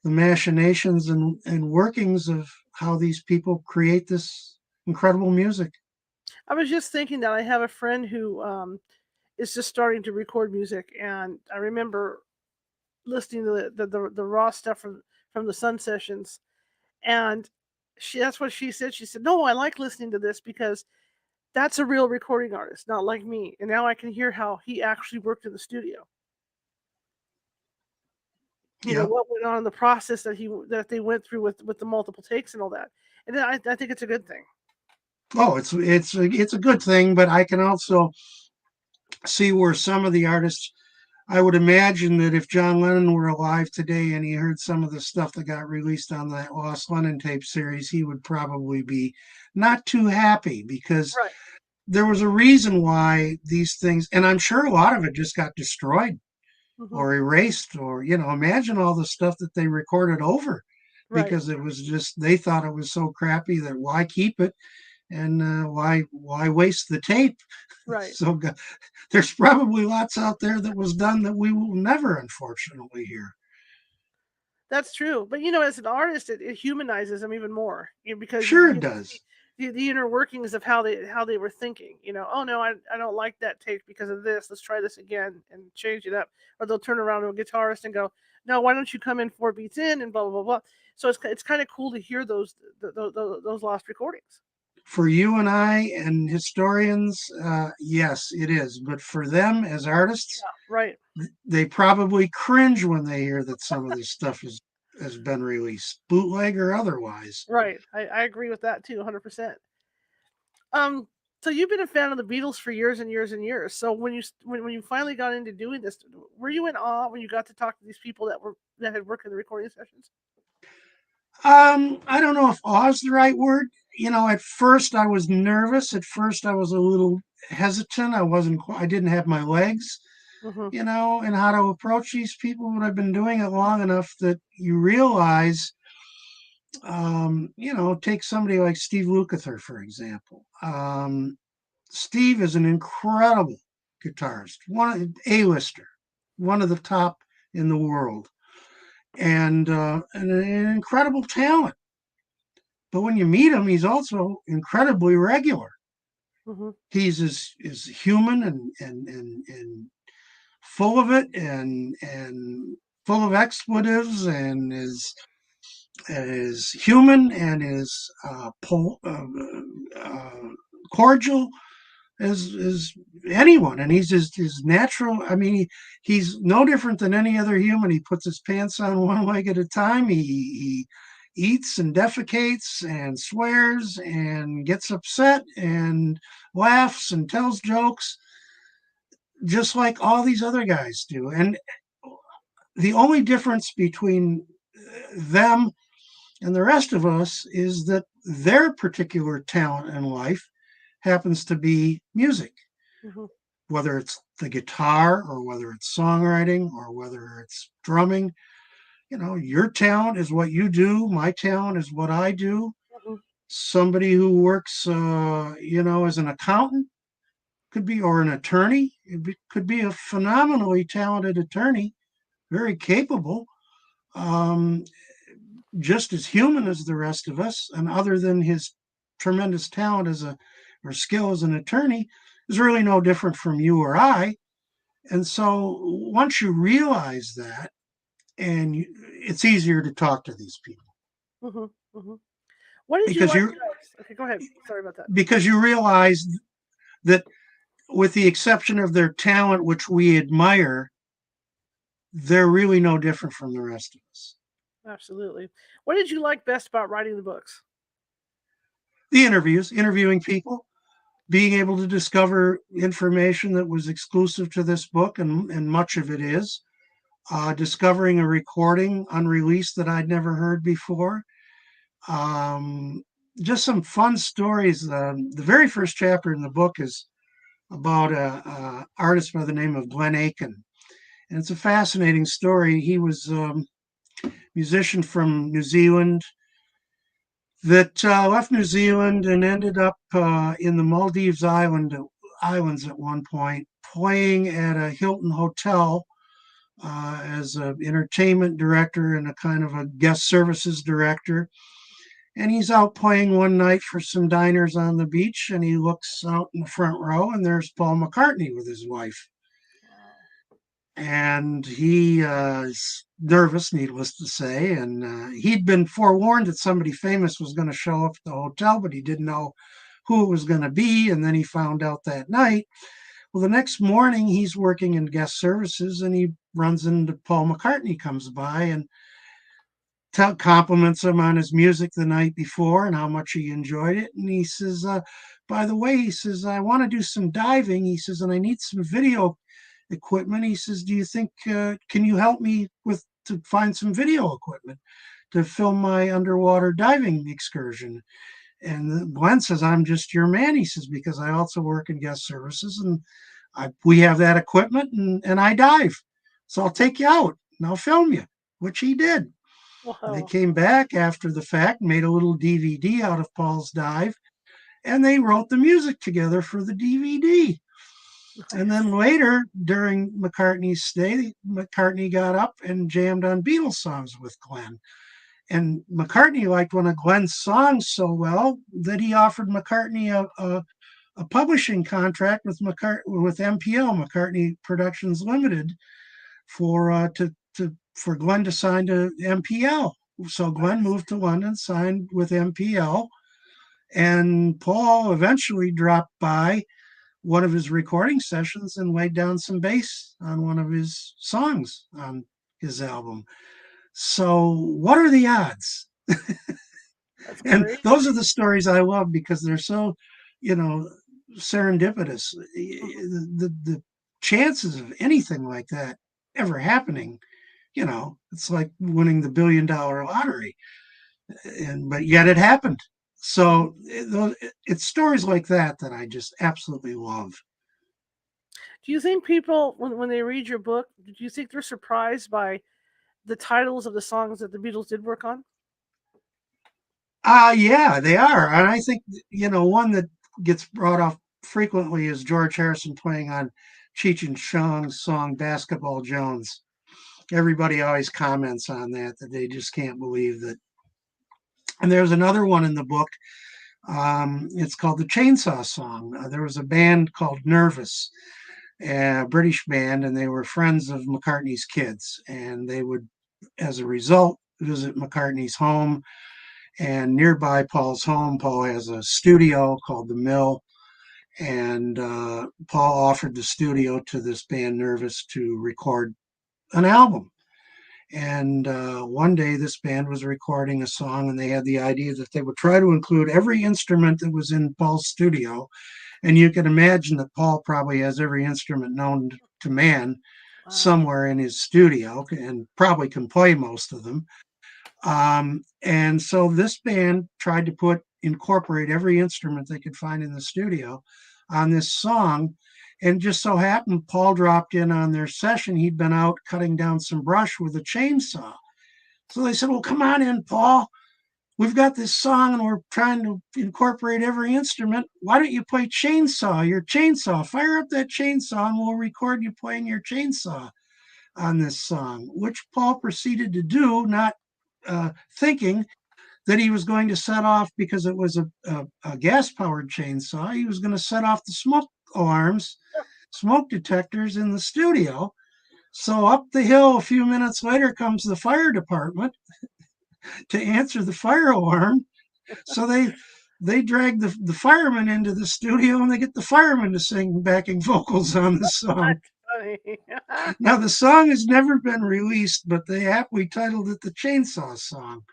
machinations and workings of how these people create this incredible music. I was just thinking that I have a friend who is just starting to record music, and I remember listening to the raw stuff from the Sun sessions, and that's what she said. She said, "No, I like listening to this because that's a real recording artist, not like me. And now I can hear how he actually worked in the studio. You know Yeah. what went on in the process that they went through with the multiple takes and all that. And I think it's a good thing. Oh, it's a good thing, but I can also see where some of the artists. I would imagine that if John Lennon were alive today and he heard some of the stuff that got released on that Lost Lennon tape series, he would probably be not too happy because Right. there was a reason why these things, and I'm sure a lot of it just got destroyed Hmm. or erased, or, imagine all the stuff that they recorded over Right. because it was just, they thought it was so crappy that why keep it and why waste the tape? Right. So there's probably lots out there that was done that we will never, unfortunately, hear. That's true. But as an artist, it humanizes them even more. Because Sure, you it get to see does. the inner workings of how they were thinking. Oh no, I don't like that take because of this. Let's try this again and change it up. Or they'll turn around to a guitarist and go, no, why don't you come in 4 beats in and blah blah blah blah. So it's kind of cool to hear those lost recordings. For you and I and historians, yes, it is. But for them as artists, Yeah. Right. they probably cringe when they hear that some of this stuff has been released, bootleg or otherwise. Right. I agree with that too, 100%. Um, so you've been a fan of the Beatles for years and years and years. So when you finally got into doing this, were you in awe when you got to talk to these people that had worked in the recording sessions? I don't know if awe is the right word. At first I was nervous. At first I was a little hesitant. I didn't have my legs, Hmm. and how to approach these people. But I've been doing it long enough that you realize, take somebody like Steve Lukather, for example. Steve is an incredible guitarist, A-lister, one of the top in the world, and an incredible talent. But when you meet him, he's also incredibly regular. Hmm. He's is human and full of it and full of expletives and is human and is cordial as anyone, and he's just his natural. I mean, he's no different than any other human. He puts his pants on one leg at a time. He eats and defecates and swears and gets upset and laughs and tells jokes just like all these other guys do. And the only difference between them and the rest of us is that their particular talent in life happens to be music, Hmm. whether it's the guitar or whether it's songwriting or whether it's drumming. Your talent is what you do. My talent is what I do. Hmm. Somebody who works, as an accountant could be, or an attorney, could be a phenomenally talented attorney, very capable, um, just as human as the rest of us. And other than his tremendous talent or skill as an attorney, is really no different from you or I. And so once you realize that, it's easier to talk to these people. Hmm. Hmm. What did you because like you best? Okay, go ahead. Sorry about that. because you realize that, with the exception of their talent, which we admire, they're really no different from the rest of us. Absolutely. What did you like best about writing the books? The interviews, interviewing people, being able to discover information that was exclusive to this book, and much of it is. Discovering a recording unreleased that I'd never heard before. Um, just some fun stories. The very first chapter in the book is about a artist by the name of Glenn Aiken. And it's a fascinating story. He was a musician from New Zealand that left New Zealand and ended up in the Maldives Islands at one point, playing at a Hilton hotel as an entertainment director and a kind of a guest services director. And he's out playing one night for some diners on the beach, and he looks out in the front row, and there's Paul McCartney with his wife. Wow. And he is nervous, needless to say. And he'd been forewarned that somebody famous was going to show up at the hotel, but he didn't know who it was going to be. And then he found out that night. Well, the next morning, he's working in guest services, and he runs into Paul McCartney, comes by and compliments him on his music the night before and how much he enjoyed it. And he says, by the way, he says, I want to do some diving. He says, and I need some video equipment. He says, do you think, can you help me to find some video equipment to film my underwater diving excursion? And Glenn says, I'm just your man. He says, because I also work in guest services, and we have that equipment, and I dive. So I'll take you out and I'll film you, which he did. They Wow. came back after the fact, made a little DVD out of Paul's dive, and they wrote the music together for the DVD. And Nice. then later, during McCartney's stay, McCartney got up and jammed on Beatles songs with Glenn. And McCartney liked one of Glenn's songs so well that he offered McCartney a publishing contract with MPL, McCartney Productions Limited, for Glenn to sign to MPL. So Glenn Nice. moved to London, signed with MPL, and Paul eventually dropped by one of his recording sessions and laid down some bass on one of his songs on his album. So what are the odds? That's And crazy. those are the stories I love because they're so, you know, serendipitous. The chances of anything like that ever happening, it's like winning the $1 billion lottery, but yet it happened. So it's stories like that I just absolutely love. Do you think people, when they read your book, do you think they're surprised by the titles of the songs that the Beatles did work on? Yeah, they are. And I think, one that gets brought up frequently is George Harrison playing on Cheech and Chong's song Basketball Jones. Everybody always comments on that they just can't believe that. And there's another one in the book. It's called the Chainsaw Song. There was a band called Nervous, a British band, and they were friends of McCartney's kids. And they would, as a result, visit McCartney's home. And nearby Paul's home, Paul has a studio called The Mill. And Paul offered the studio to this band Nervous to record an album. And one day this band was recording a song, and they had the idea that they would try to include every instrument that was in Paul's studio. And you can imagine that Paul probably has every instrument known to man Wow. somewhere in his studio and probably can play most of them. And so this band tried to incorporate every instrument they could find in the studio on this song. And just so happened, Paul dropped in on their session. He'd been out cutting down some brush with a chainsaw. So they said, well, come on in, Paul. We've got this song and we're trying to incorporate every instrument. Why don't you play your chainsaw? Fire up that chainsaw and we'll record you playing your chainsaw on this song, which Paul proceeded to do, not thinking that he was going to set off, because it was a gas-powered chainsaw, he was going to set off the smoke alarms, smoke detectors in the studio. So up the hill a few minutes later comes the fire department to answer the fire alarm. So they drag the firemen into the studio and they get the firemen to sing backing vocals on the song. That's funny. Now the song has never been released, but they aptly titled it the Chainsaw Song.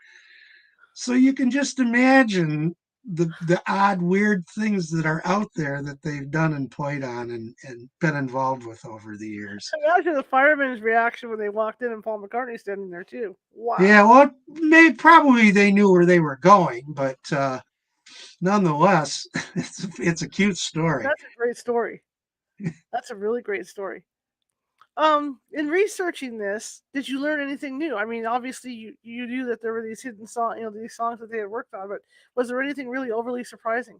So you can just imagine the odd, weird things that are out there that they've done and played on and been involved with over the years. Imagine the firemen's reaction when they walked in and Paul McCartney's standing there too. Yeah, Wow. well, probably they knew where they were going, but nonetheless, it's a cute story. That's a great story. That's a really great story. In researching this, did you learn anything new? I mean, obviously you knew that there were these hidden songs, these songs that they had worked on, but was there anything really overly surprising?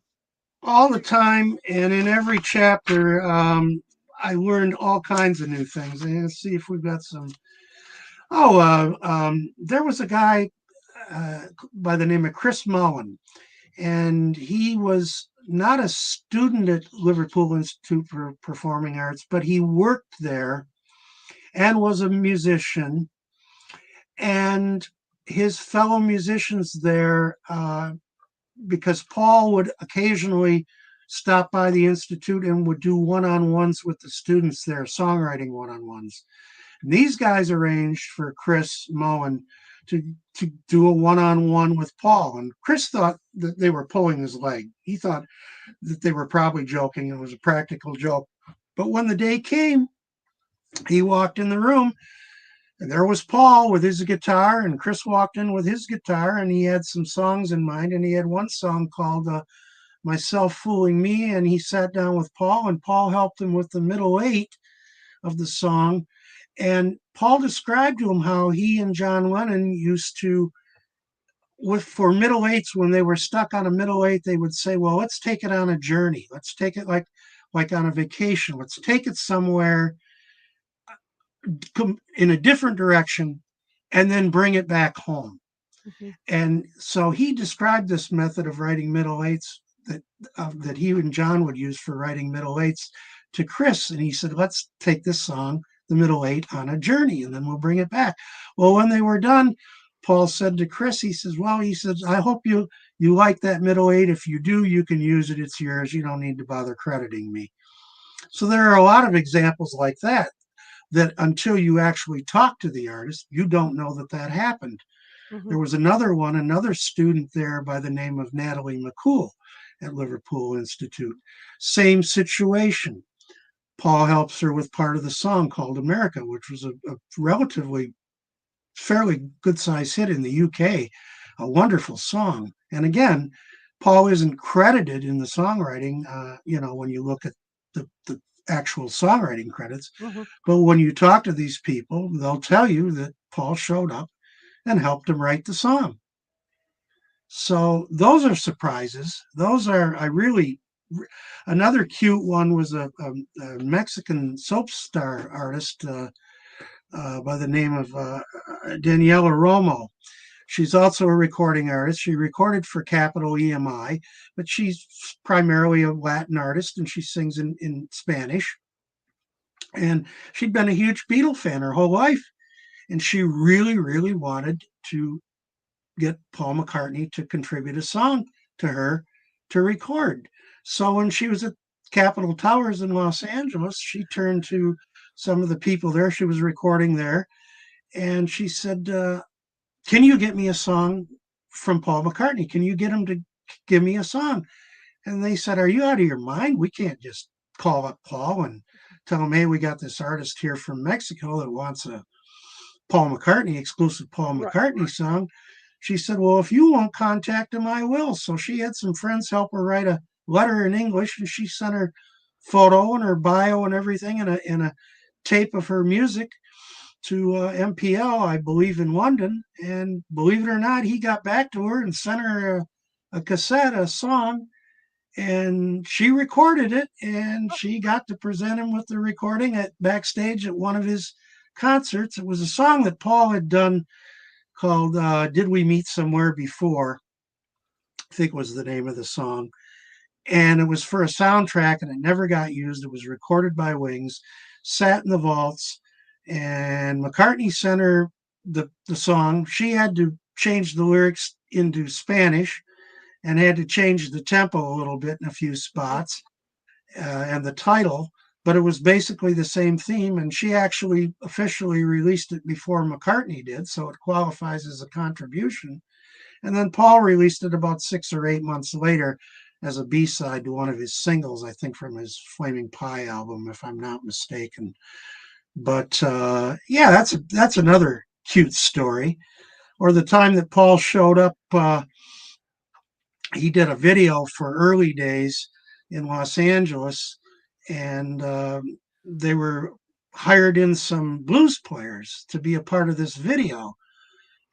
All the time, and in every chapter, I learned all kinds of new things. And let's see if we've got some. Oh, there was a guy by the name of Chris Mullen, and he was not a student at Liverpool Institute for Performing Arts, but he worked there and was a musician. And his fellow musicians there, because Paul would occasionally stop by the Institute and would do one on ones with the students there, songwriting one on ones. And these guys arranged for Chris Mullen to do a one on one with Paul. And Chris thought that they were pulling his leg. He thought that they were probably joking. It was a practical joke. But when the day came, he walked in the room and there was Paul with his guitar, and Chris walked in with his guitar, and he had some songs in mind. And he had one song called Myself Fooling Me. And he sat down with Paul, and Paul helped him with the middle eight of the song. And Paul described to him how he and John Lennon used to, for middle eights, when they were stuck on a middle eight, they would say, well, let's take it on a journey. Let's take it like on a vacation. Let's take it somewhere in a different direction and then bring it back home. Mm-hmm. And so he described this method of writing middle eights that he and John would use for writing middle eights to Chris. And he said, let's take this song, the middle eight, on a journey, and then we'll bring it back. Well, when they were done, Paul said to Chris, he says, I hope you like that middle eight. If you do, you can use it. It's yours. You don't need to bother crediting me. So there are a lot of examples like that until you actually talk to the artist, you don't know that happened. Mm-hmm. There was another student there by the name of Natalie McCool at Liverpool Institute. Same situation. Paul helps her with part of the song called America, which was a relatively fairly good-sized hit in the UK, a wonderful song. And again, Paul isn't credited in the songwriting, when you look at the actual songwriting credits. Mm-hmm. But when you talk to these people, they'll tell you that Paul showed up and helped him write the song. So those are surprises. Another cute one was a Mexican soap star artist by the name of Daniela Romo. She's also a recording artist. She recorded for Capital EMI, but she's primarily a Latin artist, and she sings in Spanish. And she'd been a huge Beatle fan her whole life. And she really, really wanted to get Paul McCartney to contribute a song to her to record. So when she was at Capitol Towers in Los Angeles, she turned to some of the people there. She was recording there. And she said, can you get me a song from Paul McCartney? Can you get him to give me a song? And they said, are you out of your mind? We can't just call up Paul and tell him, hey, we got this artist here from Mexico that wants a Paul McCartney, exclusive Paul McCartney song. She said, well, if you won't contact him, I will. So she had some friends help her write a letter in English, and she sent her photo and her bio and everything in a tape of her music to MPL, I believe, in London. And believe it or not, he got back to her and sent her a cassette, a song, and she recorded it, and she got to present him with the recording backstage at one of his concerts. It was a song that Paul had done called Did We Meet Somewhere Before? I think was the name of the song. And it was for a soundtrack, and it never got used. It was recorded by Wings, sat in the vaults, and McCartney sent her the song. She had to change the lyrics into Spanish, and had to change the tempo a little bit in a few spots and the title, but it was basically the same theme. And she actually officially released it before McCartney did, so it qualifies as a contribution. And then Paul released it about 6 or 8 months later as a B-side to one of his singles, I think from his Flaming Pie album, if I'm not mistaken. But yeah, that's another cute story. Or the time that Paul showed up, he did a video for Early Days in Los Angeles, and they were hired in some blues players to be a part of this video.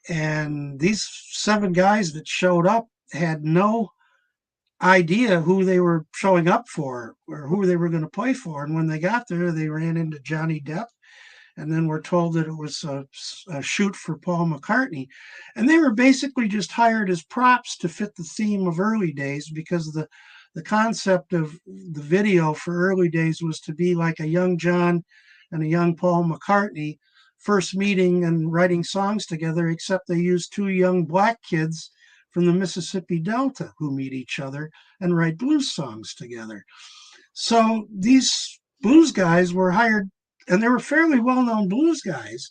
And these 7 guys that showed up had no idea who they were showing up for or who they were going to play for. And when they got there, they ran into Johnny Depp and then were told that it was a shoot for Paul McCartney. And they were basically just hired as props to fit the theme of Early Days, because the concept of the video for Early Days was to be like a young John and a young Paul McCartney first meeting and writing songs together, except they used 2 young black kids from the Mississippi Delta who meet each other and write blues songs together. So these blues guys were hired, and they were fairly well-known blues guys,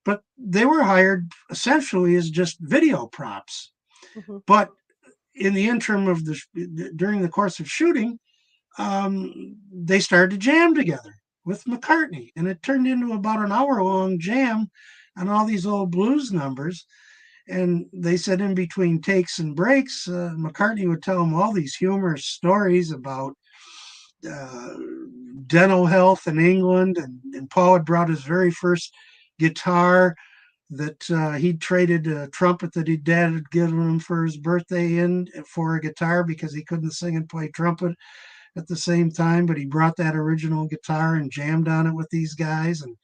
but they were hired essentially as just video props. Mm-hmm. But in the interim of during the course of shooting, they started to jam together with McCartney, and it turned into about an hour-long jam on all these old blues numbers. And they said in between takes and breaks, McCartney would tell them all these humorous stories about dental health in England, and Paul had brought his very first guitar that he'd traded a trumpet that his dad had given him for his birthday in for a guitar because he couldn't sing and play trumpet at the same time, but he brought that original guitar and jammed on it with these guys, and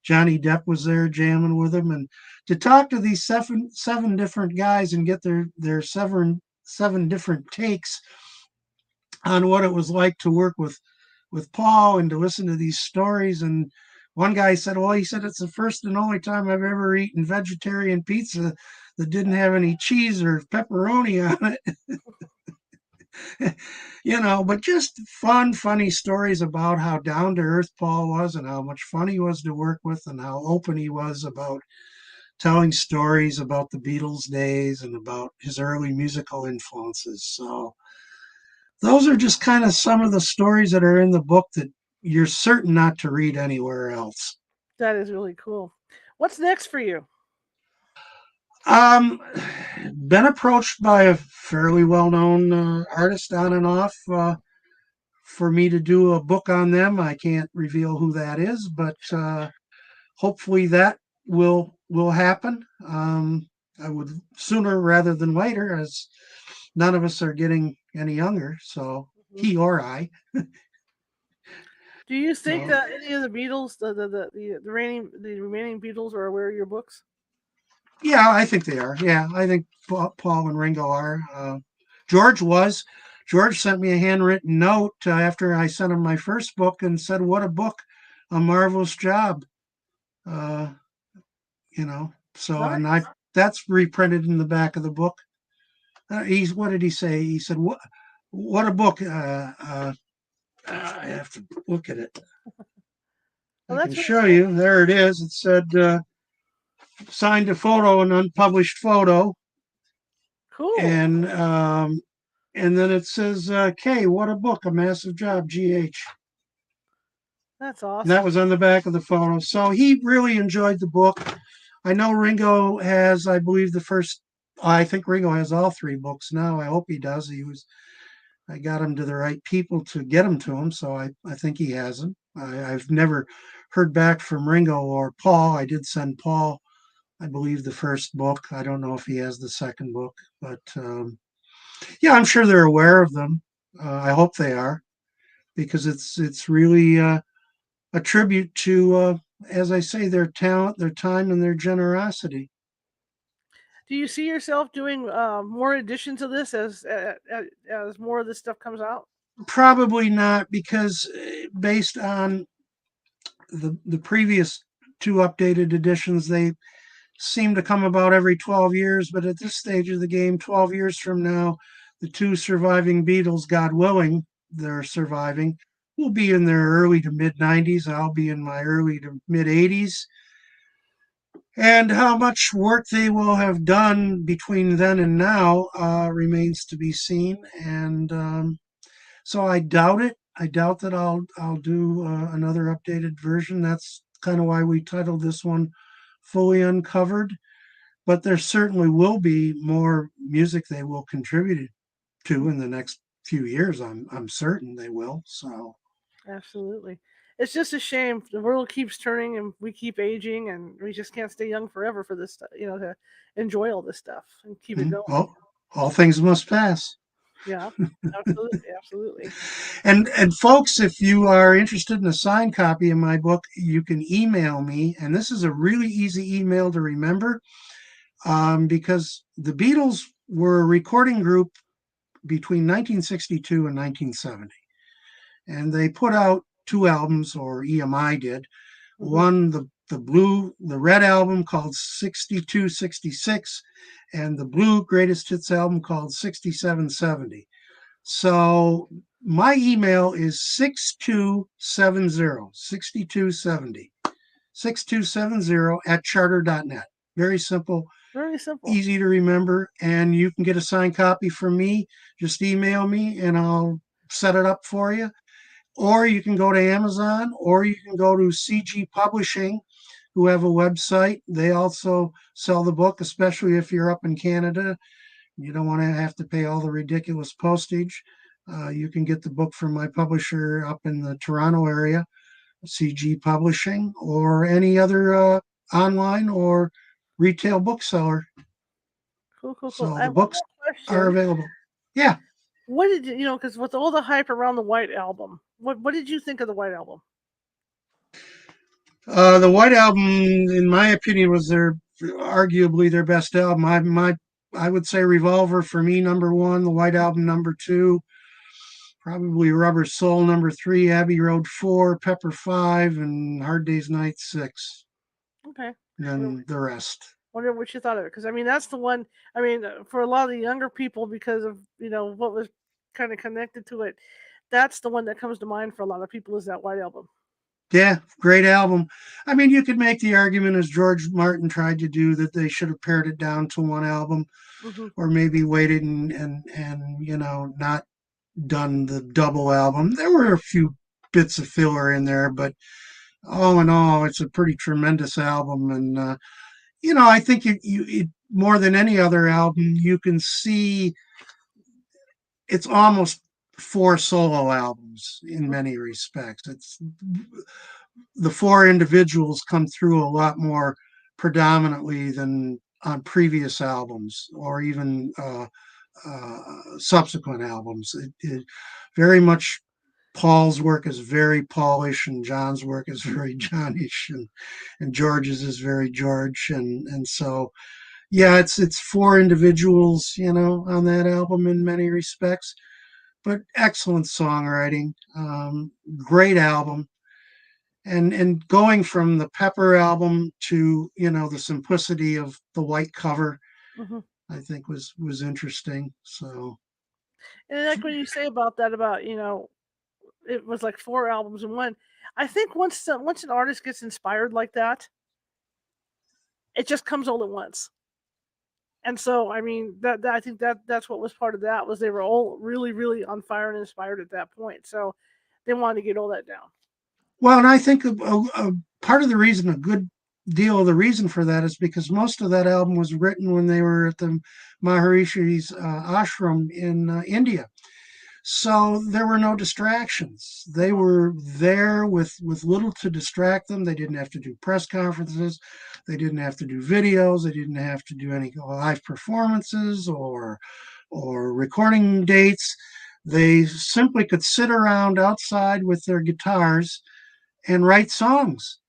Johnny Depp was there jamming with him. And to talk to these seven different guys and get their seven different takes on what it was like to work with Paul and to listen to these stories. And one guy said, well, he said, it's the first and only time I've ever eaten vegetarian pizza that didn't have any cheese or pepperoni on it. But just funny stories about how down to earth Paul was and how much fun he was to work with and how open he was about telling stories about the Beatles days and about his early musical influences. So those are just kind of some of the stories that are in the book that you're certain not to read anywhere else. That is really cool. What's next for you? Been approached by a fairly well-known artist on and off for me to do a book on them. I can't reveal who that is, but hopefully that will happen. I would sooner rather than later, as none of us are getting any younger, so he or I. Do you think that any of the Beatles, the remaining Beatles, are aware of your books? Yeah, I think they are. Yeah, I think Paul and Ringo are. George was. George sent me a handwritten note after I sent him my first book and said, "What a book, a marvelous job." So, nice. And that's reprinted in the back of the book. What did he say? He said, "What a book." I have to look at it. I can show you. There it is. It said, signed a photo, an unpublished photo. Cool. And then it says, K, what a book, a massive job, GH. That's awesome. And that was on the back of the photo. So he really enjoyed the book. I know Ringo has, I believe, I think Ringo has all 3 books now. I hope he does. I got him to the right people to get him to him, so I think he has them. I've never heard back from Ringo or Paul. I did send Paul, I believe, the first book. I don't know if he has the second book, but yeah, I'm sure they're aware of them. I hope they are, because it's really a tribute to, as I say, their talent, their time, and their generosity. Do you see yourself doing more editions of this as more of this stuff comes out? Probably not, because based on the previous 2 updated editions, they seem to come about every 12 years. But at this stage of the game, 12 years from now, The two surviving Beatles, God willing, they're surviving, will be in their early to mid 90s. I'll be in my early to mid 80s. And how much work they will have done between then and now remains to be seen. And so I doubt it. I doubt that I'll do another updated version. That's kind of why we titled this one Fully Uncovered. But there certainly will be more music they will contribute to in the next few years. I'm certain they will. So Absolutely. It's just a shame. The world keeps turning and we keep aging and we just can't stay young forever for this stuff, to enjoy all this stuff and keep it going. all things must pass. Yeah, absolutely, absolutely. And folks, if you are interested in a signed copy of my book, you can email me. And this is a really easy email to remember because the Beatles were a recording group between 1962 and 1970. And they put out two albums, or EMI did. Hmm. One, the red album called 6266, and the blue greatest hits album called 6770. So my email is 6270 at charter.net. Very simple, Very simple. easy to remember, and you can get a signed copy from me. Just email me and I'll set it up for you. Or you can go to Amazon, or you can go to CG Publishing, who have a website. They also sell the book, especially if you're up in Canada. You don't want to have to pay all the ridiculous postage. You can get the book from my publisher up in the Toronto area, CG Publishing, or any other online or retail bookseller. Cool, cool, cool. So I the have one books more are question. available. Yeah. What did because with all the hype around the White Album, what did you think of the White Album? The White Album, in my opinion, was arguably their best album. I would say Revolver for me number one, the White Album number two, probably Rubber Soul number three, Abbey Road four, Pepper five, and Hard Day's Night six. Okay. And then the rest. Wonder what you thought of it, because I mean that's the one. I mean, for a lot of the younger people, because of what was kind of connected to it, that's the one that comes to mind for a lot of people is that White Album. Yeah, great album. I mean, you could make the argument, as George Martin tried to do, that they should have pared it down to one album, Hmm. or maybe waited and not done the double album. There were a few bits of filler in there, but all in all, it's a pretty tremendous album. And I think it more than any other album, you can see it's almost four solo albums in many respects. It's the four individuals come through a lot more predominantly than on previous albums or even subsequent albums. It very much Paul's work is very Paulish, and John's work is very Johnish, and George's is very George, and so yeah, it's four individuals, on that album in many respects, but excellent songwriting, great album, and going from the Pepper album to the simplicity of the white cover, Hmm. I think was interesting. So And like when you say about that, about it was like four albums in one. I think once an artist gets inspired like that, it just comes all at once. And so, I mean, that I think that's what was part of that was they were all really, really on fire and inspired at that point. So they wanted to get all that down. well, and I think a part of the reason, a good deal of the reason for that is because most of that album was written when they were at the Maharishi's ashram in India. So there were no distractions. They were there with little to distract them. They didn't have to do press conferences. They didn't have to do videos. They didn't have to do any live performances or recording dates. They simply could sit around outside with their guitars and write songs.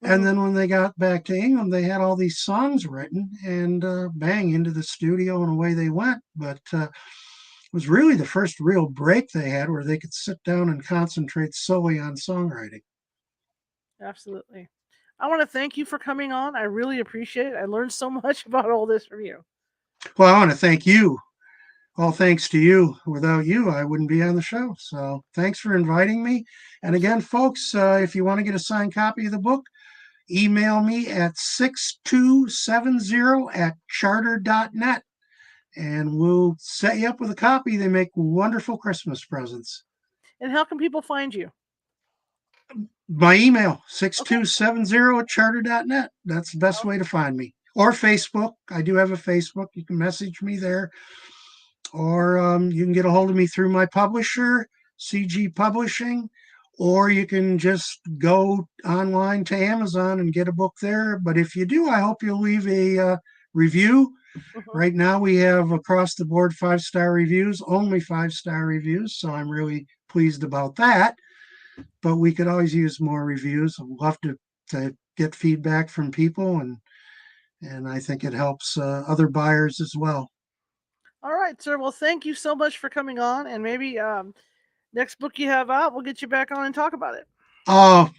And Hmm. then when they got back to England, they had all these songs written and bang into the studio and away they went. But was really the first real break they had where they could sit down and concentrate solely on songwriting. Absolutely. I want to thank you for coming on. I really appreciate it. I learned so much about all this from you. Well, I want to thank you. All thanks to you. Without you, I wouldn't be on the show. So thanks for inviting me. And again, folks, if you want to get a signed copy of the book, email me at 6270@charter.net and we'll set you up with a copy. They make wonderful Christmas presents. And how can people find you? My email, 6270@charter.net. That's the best Okay. way to find me. Or Facebook. I do have a Facebook. You can message me there. Or you can get a hold of me through my publisher, CG Publishing. Or you can just go online to Amazon and get a book there. But if you do, I hope you'll leave a review. Right now, we have across the board 5-star reviews, only 5-star reviews. So I'm really pleased about that. But we could always use more reviews. I'd love to get feedback from people, and I think it helps other buyers as well. All right, sir. Well, thank you so much for coming on, and maybe next book you have out, we'll get you back on and talk about it. Oh,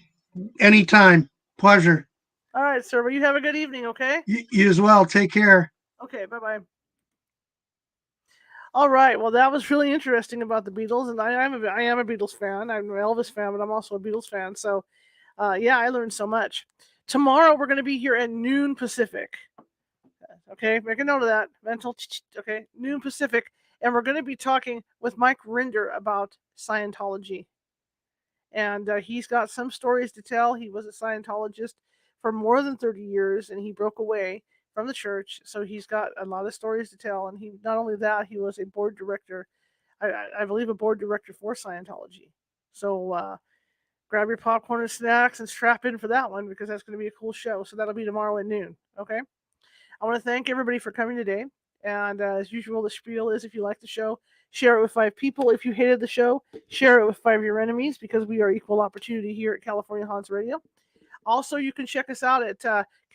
anytime. Pleasure. All right, sir. Well, you have a good evening, okay? You as well. Take care. Okay, bye-bye. All right. Well, that was really interesting about the Beatles, and I am a Beatles fan. I'm an Elvis fan, but I'm also a Beatles fan. So, yeah, I learned so much. Tomorrow we're going to be here at noon Pacific. Okay, make a note of that. Okay, noon Pacific, and we're going to be talking with Mike Rinder about Scientology, and he's got some stories to tell. He was a Scientologist for more than 30 years, and he broke away from the church, so he's got a lot of stories to tell. And he not only that, he was a board director, I believe, a board director for Scientology. So grab your popcorn and snacks and strap in for that one, because that's going to be a cool show. So that'll be tomorrow at noon. Okay. I want to thank everybody for coming today. And as usual, the spiel is, if you like the show, share it with 5 people. If you hated the show, share it with 5 of your enemies, because we are equal opportunity here at California Haunts Radio. Also, you can check us out at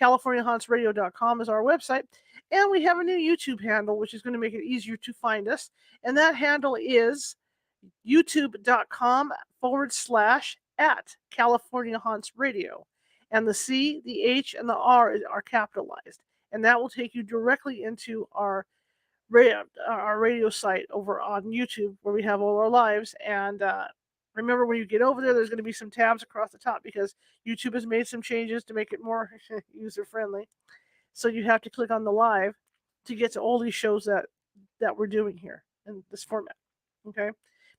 CaliforniaHauntsRadio.com is our website. And we have a new YouTube handle, which is going to make it easier to find us. And that handle is youtube.com/@California Haunts Radio. And the C, the H, and the R are capitalized. And that will take you directly into our radio site over on YouTube, where we have all our lives. And remember, when you get over there, there's going to be some tabs across the top, because YouTube has made some changes to make it more user-friendly. So you have to click on the live to get to all these shows that we're doing here in this format. Okay?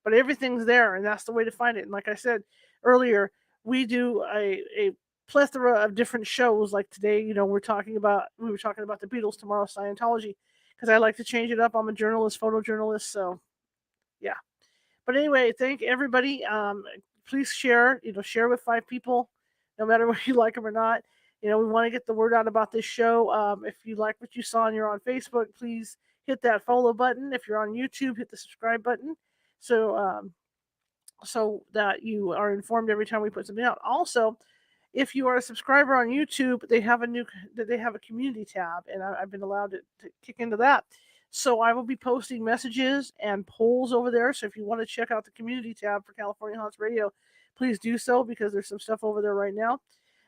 But everything's there, and that's the way to find it. And like I said earlier, we do a plethora of different shows. Like today, we were talking about the Beatles, tomorrow Scientology, because I like to change it up. I'm a journalist, photojournalist, so yeah. But anyway, thank everybody. Please share with 5 people, no matter whether you like them or not. We want to get the word out about this show. If you like what you saw and you're on Facebook, please hit that follow button. If you're on YouTube, hit the subscribe button, so that you are informed every time we put something out. Also, if you are a subscriber on YouTube, they have a community tab, and I've been allowed to kick into that. So I will be posting messages and polls over there. So if you want to check out the community tab for California Haunts Radio, please do so, because there's some stuff over there right now.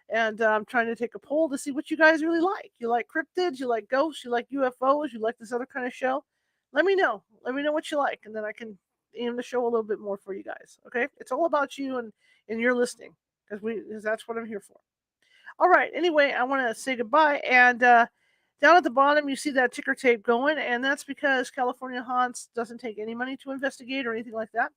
And I'm trying to take a poll to see what you guys really like. You like cryptids? You like ghosts? You like UFOs? You like this other kind of show? Let me know. Let me know what you like, and then I can aim the show a little bit more for you guys. Okay? It's all about you and your listening, because that's what I'm here for. All right. Anyway, I want to say goodbye. And down at the bottom, you see that ticker tape going, and that's because California Haunts doesn't take any money to investigate or anything like that.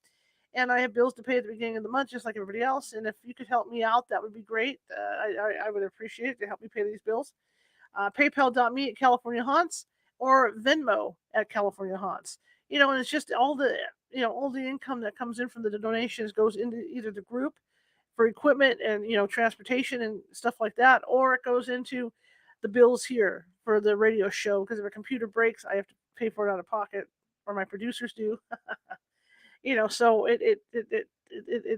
And I have bills to pay at the beginning of the month, just like everybody else. And if you could help me out, that would be great. I would appreciate it to help me pay these bills. PayPal.me at California Haunts, or Venmo at California Haunts. And it's just all the income that comes in from the donations goes into either the group for equipment and transportation and stuff like that, or it goes into the bills here for the radio show, because if a computer breaks, I have to pay for it out of pocket, or my producers do. So it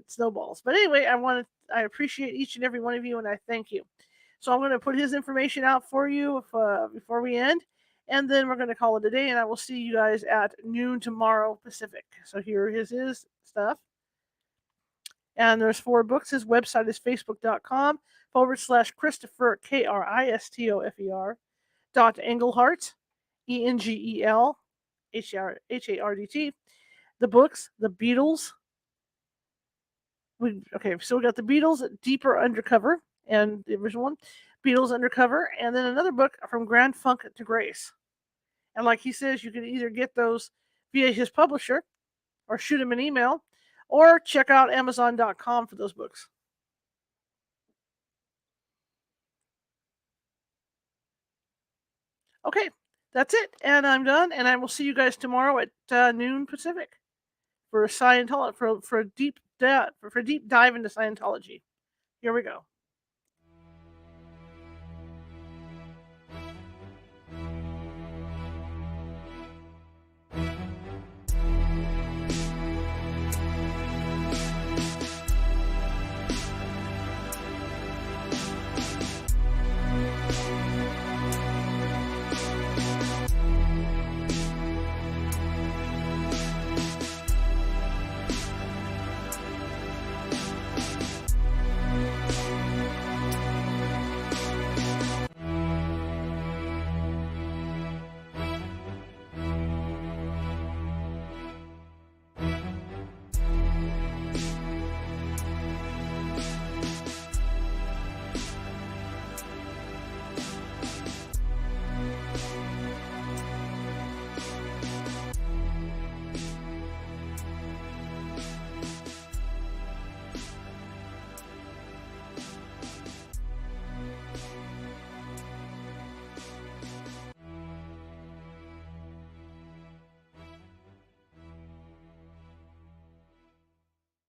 snowballs. But anyway, I appreciate each and every one of you, and I thank you. So I'm going to put his information out for you before we end, and then we're going to call it a day, and I will see you guys at noon tomorrow Pacific. So here is his stuff. And there's 4 books. His website is facebook.com/Kristofer, Kristofer, .Engelhardt, Engelhardt, Hardt. The books, The Beatles. So we got The Beatles, Deeper Undercover, and the original one, Beatles Undercover, and then another book from Grand Funk to Grace. And like he says, you can either get those via his publisher or shoot him an email or check out Amazon.com for those books. Okay, that's it. And I'm done. And I will see you guys tomorrow at noon Pacific for Scientology, for a deep dive into Scientology. Here we go.